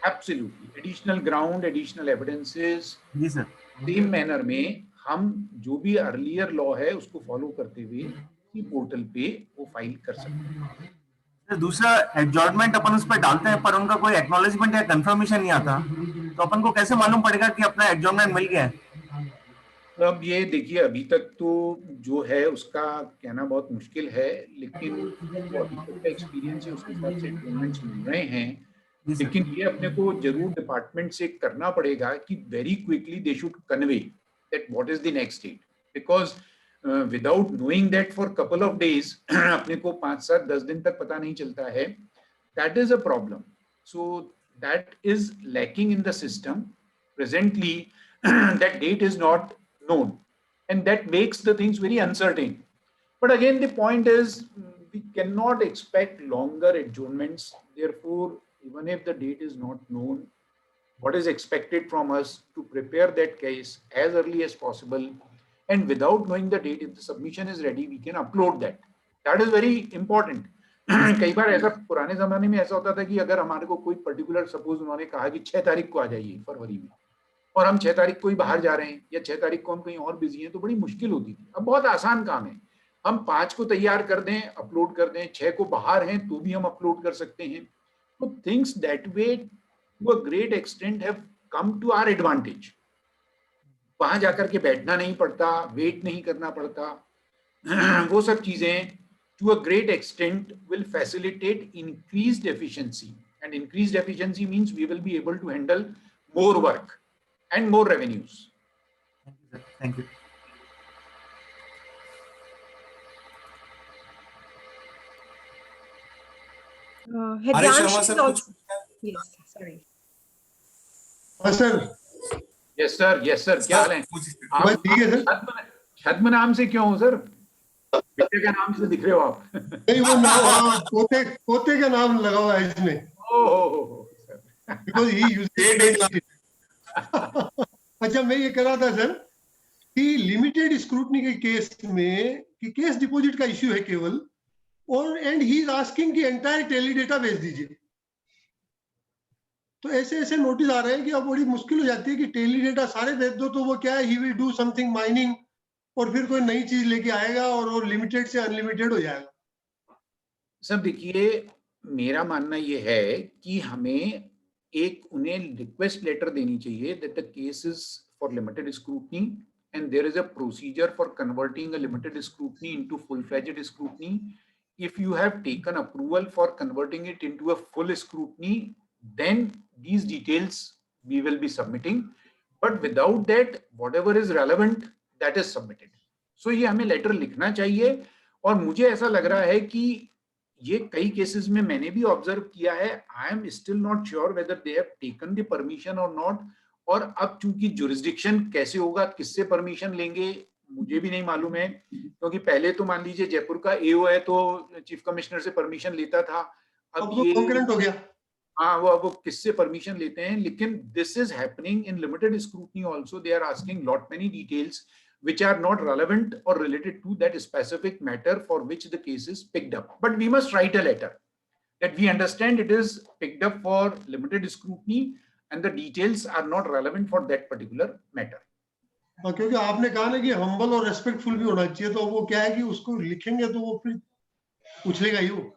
Speaker 2: Absolutely, additional ground, additional evidences,
Speaker 3: जी सर।
Speaker 2: सेम मैनर में हम जो भी अर्लियर लॉ है उसको फॉलो करते हुए इसी पोर्टल पे वो फाइल कर सकते हैं।
Speaker 3: सर दूसरा, एडजॉर्नमेंट अपन उस पर डालते हैं पर उनका कोई एक्नॉलेजमेंट या कंफर्मेशन नहीं आता, तो अपन को कैसे मालूम पड़ेगा कि अपना एडजॉर्नमेंट मिल गया है?
Speaker 2: अब ये देखिए, अभी तक तो जो है उसका कहना बहुत मुश्किल है, लेकिन जो अभी तक का एक्सपीरियंस है उसके हिसाब से एडजॉर्नमेंट्स मिल रहे हैं।
Speaker 3: जी सर।
Speaker 2: लेकिन ये अपने को जरूर डिपार्टमेंट से करना पड़ेगा कि very quickly they should convey that what is the next state, because without knowing that for couple of days अपने को 5, 7, 10 दिन तक पता नहीं चलता है, that is a problem. So that is lacking in the system presently. That date is not known, and that makes the things very uncertain. But again, the point is we cannot expect longer adjournments. Therefore, even if the date is not known, what is expected from us to prepare that case as early as possible, and without knowing the date, if the submission is ready, we can upload that. That is very important. कई बार ऐसा पुराने जमाने में ऐसा होता था कि अगर हमारे को कोई पर्टिकुलर, सपोज उन्होंने कहा कि 6 तारीख को आ जाइए फरवरी में, और हम 6 तारीख को ही बाहर जा रहे हैं या 6 तारीख को हम कहीं और बिजी हैं, तो बड़ी मुश्किल होती थी. अब बहुत आसान काम है, हम 5 को तैयार कर दें, अपलोड कर दें, 6 को बाहर हैं तो भी हम अपलोड कर सकते हैं. तो things that way to a great extent have come to our advantage. वहां जाकर के बैठना नहीं पड़ता, वेट नहीं करना पड़ता. वो सब चीजें to a great extent will facilitate increased efficiency, and increased efficiency means we will be able to handle more work and more revenues.
Speaker 3: Thank you.
Speaker 4: Harish Sharma
Speaker 1: Hridyansh
Speaker 4: sir
Speaker 1: is
Speaker 4: कुछ?
Speaker 1: also, yes, sorry.
Speaker 6: हाँ sir,
Speaker 2: Yes sir, yes sir. क्या हाल है?
Speaker 6: बस ठीक है sir.
Speaker 2: छद्म नाम से क्यों हो सर? बेटे का नाम से दिख रहे हो आप?
Speaker 6: नहीं, वो नाम, हाँ, पोते का नाम लगा हुआ है इसमें,
Speaker 2: oh sir.
Speaker 6: because he uses अच्छा, मैं ये कह रहा था सर कि लिमिटेड स्क्रूटनी के केस में कि केस डिपॉजिट का इश्यू है केवल, और एंड ही इज आस्किंग कि एंटायर टेली डेटा भेज दीजिए. तो ऐसे ऐसे नोटिस आ रहे हैं कि अब बड़ी मुश्किल हो जाती है कि टेली डेटा सारे भेज दो तो वो क्या है, he will do something mining और फिर कोई नई चीज लेके आएगा और वो लिमिटेड से अनलिमिटेड हो जाएगा.
Speaker 2: सर देखिए, मेरा मानना ये है कि हमें एक उन्हें रिक्वेस्ट लेटर देनी चाहिए that the case is for limited scrutiny and there is a procedure for converting a limited scrutiny into full-fledged scrutiny. If you have taken approval for converting it into a full scrutiny, then these details we will be submitting. But without that, whatever is relevant, that is submitted. So ये हमें letter लिखना चाहिए. और मुझे ऐसा लग रहा है कि ये कई केसेस में मैंने भी ऑब्जर्व किया है. I am still not sure whether they have taken the permission और नॉट. और अब चूंकि जुरिस्डिक्शन कैसे होगा, किससे परमिशन लेंगे, मुझे भी नहीं मालूम है. क्योंकि पहले तो मान लीजिए जयपुर का एओ है तो चीफ कमिश्नर से परमिशन लेता था. अब ये
Speaker 6: कॉन्करेंट हो गया.
Speaker 2: हाँ, वो किससे परमिशन लेते हैं. लेकिन this is happening in limited scrutiny also. They are asking lot many details which are not relevant or related to that specific matter for which the case is picked up. But we must write a letter that we understand it is picked up for limited scrutiny and the details are not relevant for that particular matter.
Speaker 6: क्योंकि आपने कहा ना कि humble और respectful भी होना चाहिए, तो वो क्या है कि उसको लिखेंगे तो वो फिर पूछेगा ही वो.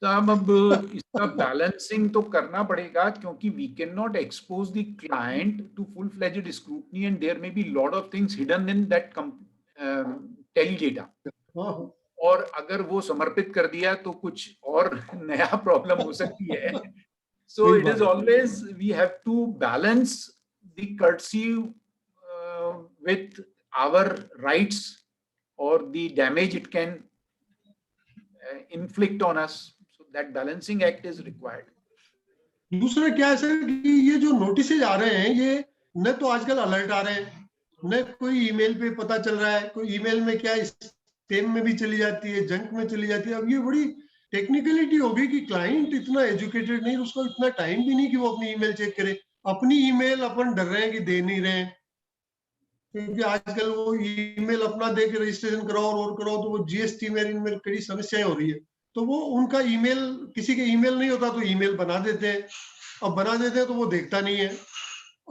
Speaker 2: तो अब इसका बैलेंसिंग तो करना पड़ेगा, क्योंकि we can not expose the client to full fledged scrutiny and there may be lot of things hidden in that tally data. और अगर वो समर्पित कर दिया तो कुछ और नया प्रॉब्लम हो सकती है. So it is always we have to balance the courtesy with our rights और the damage it can inflict on us. So that balancing act is required.
Speaker 6: दूसरा क्या है सर कि ये जो नोटिसेज आ रहे हैं, ये न तो आजकल अलर्ट आ रहे हैं, न कोई ईमेल पे पता चल रहा है. कोई ईमेल में क्या स्पैम में भी चली जाती है, जंक में चली जाती है. अब ये बड़ी टेक्निकलिटी होगी कि क्लाइंट इतना एजुकेटेड नहीं, उसको इतना टाइम भी नहीं कि वो अपनी ईमेल चेक करे. अपनी ईमेल अपन डर रहे हैं कि दे नहीं रहे हैं, क्योंकि आजकल वो ईमेल अपना दे के रजिस्ट्रेशन कराओ और कराओ, तो वो जीएसटी में इनमें कई समस्याएं हो रही है. तो वो उनका ईमेल, किसी के ईमेल नहीं होता तो ईमेल बना देते हैं. अब बना देते हैं तो वो देखता नहीं है।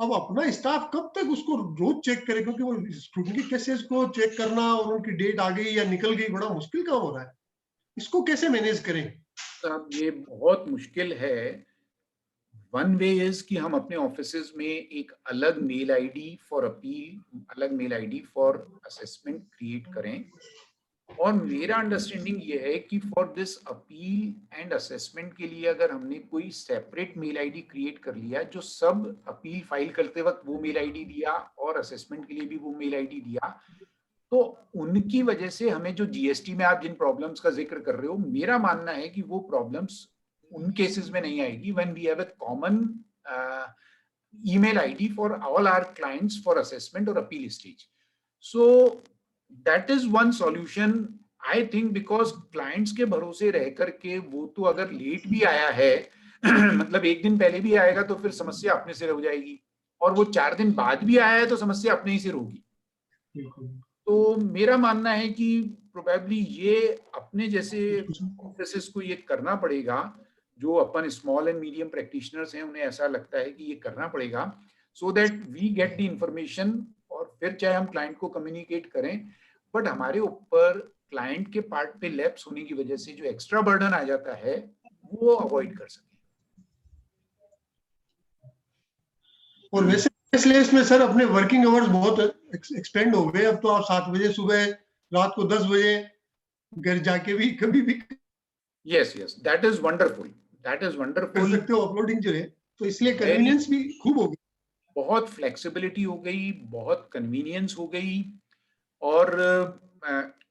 Speaker 6: अब अपना स्टाफ कब तक उसको रोज चेक करे, क्योंकि वो स्टूडेंट की केसेस को चेक करना और उनकी डेट आ गई या निकल गई बड़ा मुश्किल काम हो रहा है। इसको कैसे मैनेज करें?
Speaker 2: अब ये बहुत मुश्किल है। वन वे इज कि हम अपने ऑफिसेज में एक अलग मेल आईडी फॉर अपील, अलग mail ID for assessment create करें। और मेरा अंडरस्टैंडिंग ये है कि for this appeal and assessment के लिए अगर हमने कोई सेपरेट मेल आईडी क्रिएट कर लिया, जो सब अपील फाइल करते वक्त वो मेल आईडी दिया और असेसमेंट के लिए भी वो मेल आईडी दिया, तो उनकी वजह से हमें जो जीएसटी में आप जिन प्रॉब्लम्स का जिक्र कर रहे हो, मेरा मानना है कि वो प्रॉब्लम्स उन केसेस में नहीं आएगी when we have a common email ID for all our clients for assessment or appeal stage. So that is one solution I think, because clients के भरोसे रह करके वो तो अगर लेट भी आया है मतलब एक दिन पहले भी आएगा तो फिर समस्या अपने सिर हो जाएगी, और वो 4 दिन बाद भी आया है तो समस्या अपने ही सिर होगी। तो मेरा मानना है कि प्रोबेबली ये अपने जैसे ऑफिसेस को ये करना पड़ेगा, जो अपन स्मॉल एंड मीडियम प्रैक्टिशनर्स हैं उन्हें ऐसा लगता है कि ये करना पड़ेगा, so that we get the information, और फिर चाहे हम क्लाइंट को कम्युनिकेट करें, बट हमारे ऊपर क्लाइंट के पार्ट पे लैप्स होने की वजह से जो एक्स्ट्रा बर्डन आ जाता है वो अवॉइड कर सकें।
Speaker 6: और वैसे इसमें सर अपने वर्किंग आवर्स बहुत एक्सपेंड हो गए। अब तो आप 7 बजे सुबह, रात को 10 बजे घर जाके भी कभी भी
Speaker 2: yes yes, that is wonderful, that is
Speaker 6: कर
Speaker 2: वंडरफुल।
Speaker 6: सकते हो अपलोडिंग जो है, तो इसलिए कन्वीनियंस भी खूब हो गई,
Speaker 2: बहुत फ्लेक्सिबिलिटी हो गई, बहुत कन्वीनियंस हो गई। और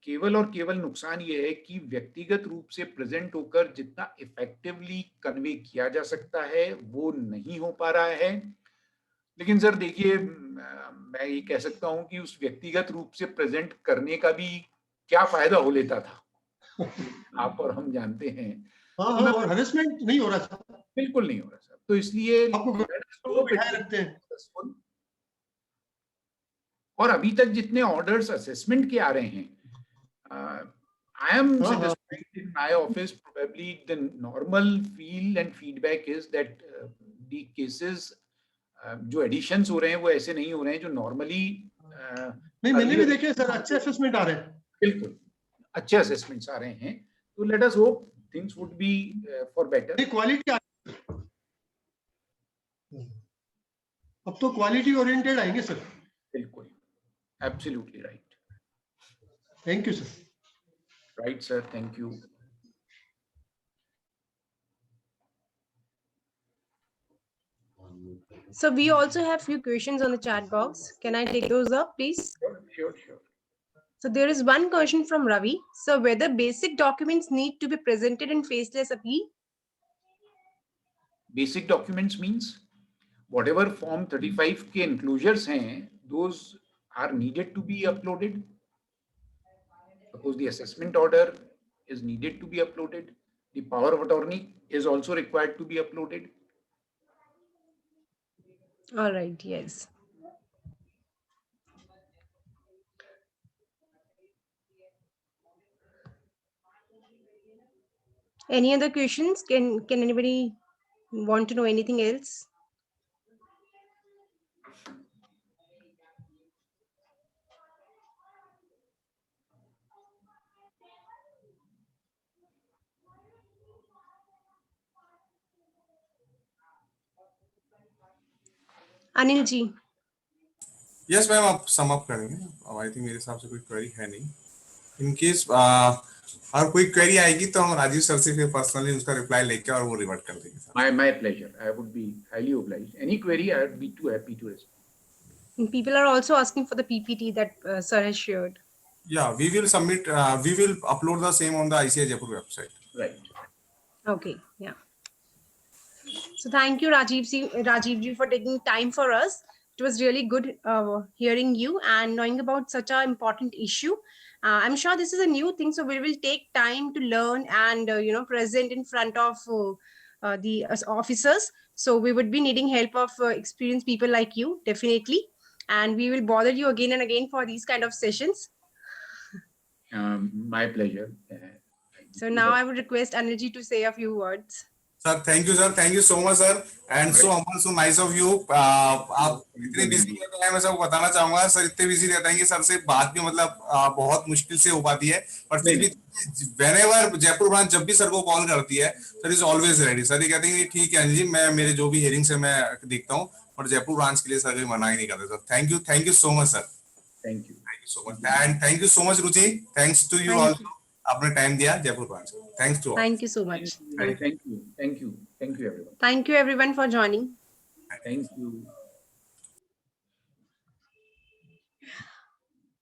Speaker 2: केवल और केवल नुकसान ये है कि व्यक्तिगत रूप से प्रेजेंट होकर जितना इफेक्टिवली कन्वे किया जा सकता है वो नहीं हो पा रहा है। लेकिन सर देखिए, मैं ये कह सकता हूँ कि उस व्यक्तिगत रूप से प्रेजेंट करने का भी क्या फायदा हो लेता था आप और हम जानते हैं।
Speaker 6: हाँ हाँ, और हरेसमेंट नहीं हो रहा था,
Speaker 2: बिल्कुल नहीं हो रहा सर। तो इसलिए
Speaker 6: आपको को बिठाए रखते हैं।
Speaker 2: और अभी तक जितने ऑर्डर्स असेसमेंट के आ रहे हैं, I am satisfied in my office. Probably the normal feel and feedback is that the cases जो एडिशंस हो रहे हैं वो ऐसे नहीं हो रहे हैं जो नॉर्मली
Speaker 6: नहीं, मैंने भी देखे सर, अच्छे असेसमेंट आ रहे हैं।
Speaker 2: बिल्कुल अच्छे असेसमेंट्स आ रहे हैं। तो let us hope things would be for better.
Speaker 6: Quality अब तो क्वालिटी ओरिएंटेड आएंगे सर।
Speaker 2: बिल्कुल, absolutely right.
Speaker 6: Thank you sir.
Speaker 2: Right sir, thank you.
Speaker 1: So we also have few questions on the chat box. Can I take those up, please?
Speaker 2: Sure.
Speaker 1: So there is one question from Ravi. So whether basic documents need to be presented in faceless appeal?
Speaker 2: Basic documents means whatever form 35 के enclosures हैं, those are needed to be uploaded. Suppose the assessment order is needed to be uploaded. The power of attorney is also required to be uploaded.
Speaker 1: All right, yes. Any other questions? Can anybody want to know anything else? Anil ji.
Speaker 4: Yes ma'am, आप sum up करेंगे। अब I think मेरे हिसाब से कोई query है नहीं। In case और कोई क्वेरी आएगी तो हम राजीव सर से फिर पर्सनली उसका रिप्लाई लेके और वो रिवर्ट कर देंगे।
Speaker 2: My pleasure. I would be highly obliged. Any query, I would be too happy to respond.
Speaker 1: People are also asking for the PPT that sir has shared.
Speaker 4: Yeah, we will submit. We will upload the same on the ICAI Jaipur website.
Speaker 2: Right.
Speaker 1: Okay. Yeah. So thank you, Rajiv ji, for taking time for us. It was really good hearing you and knowing about such an important issue. I'm sure this is a new thing, so we will take time to learn and present in front of the officers. So we would be needing help of experienced people like you, definitely, and we will bother you again and again for these kind of sessions.
Speaker 2: My pleasure.
Speaker 1: So now I would request Anil ji to say a few words.
Speaker 4: Sir thank you sir, thank you so much sir, and so humble, so nice of you. आप इतने busy रहते हैं, मैं सबको बताना चाहूंगा sir, इतने busy रहते हैं कि सर से बात भी मतलब बहुत मुश्किल से हो पाती है, पर फिर भी व्हेनेवर जयपुर ब्रांच जब भी सर को कॉल करती है, sir is always ready. Sir ये कहते हैं कि ठीक है अनिल जी, मैं मेरे जो भी हियरिंग्स है मैं देखता हूँ, और जयपुर ब्रांच के लिए सर कभी मना ही नहीं करते। Sir thank you so much sir,
Speaker 2: thank you
Speaker 4: so much, and thank you so much Ruchi, thanks to you all, आपने टाइम दिया Jaipur branch, thanks to all.
Speaker 1: Thank you so much.
Speaker 2: Thank you everyone,
Speaker 1: Thank you everyone for joining.
Speaker 2: Thank you.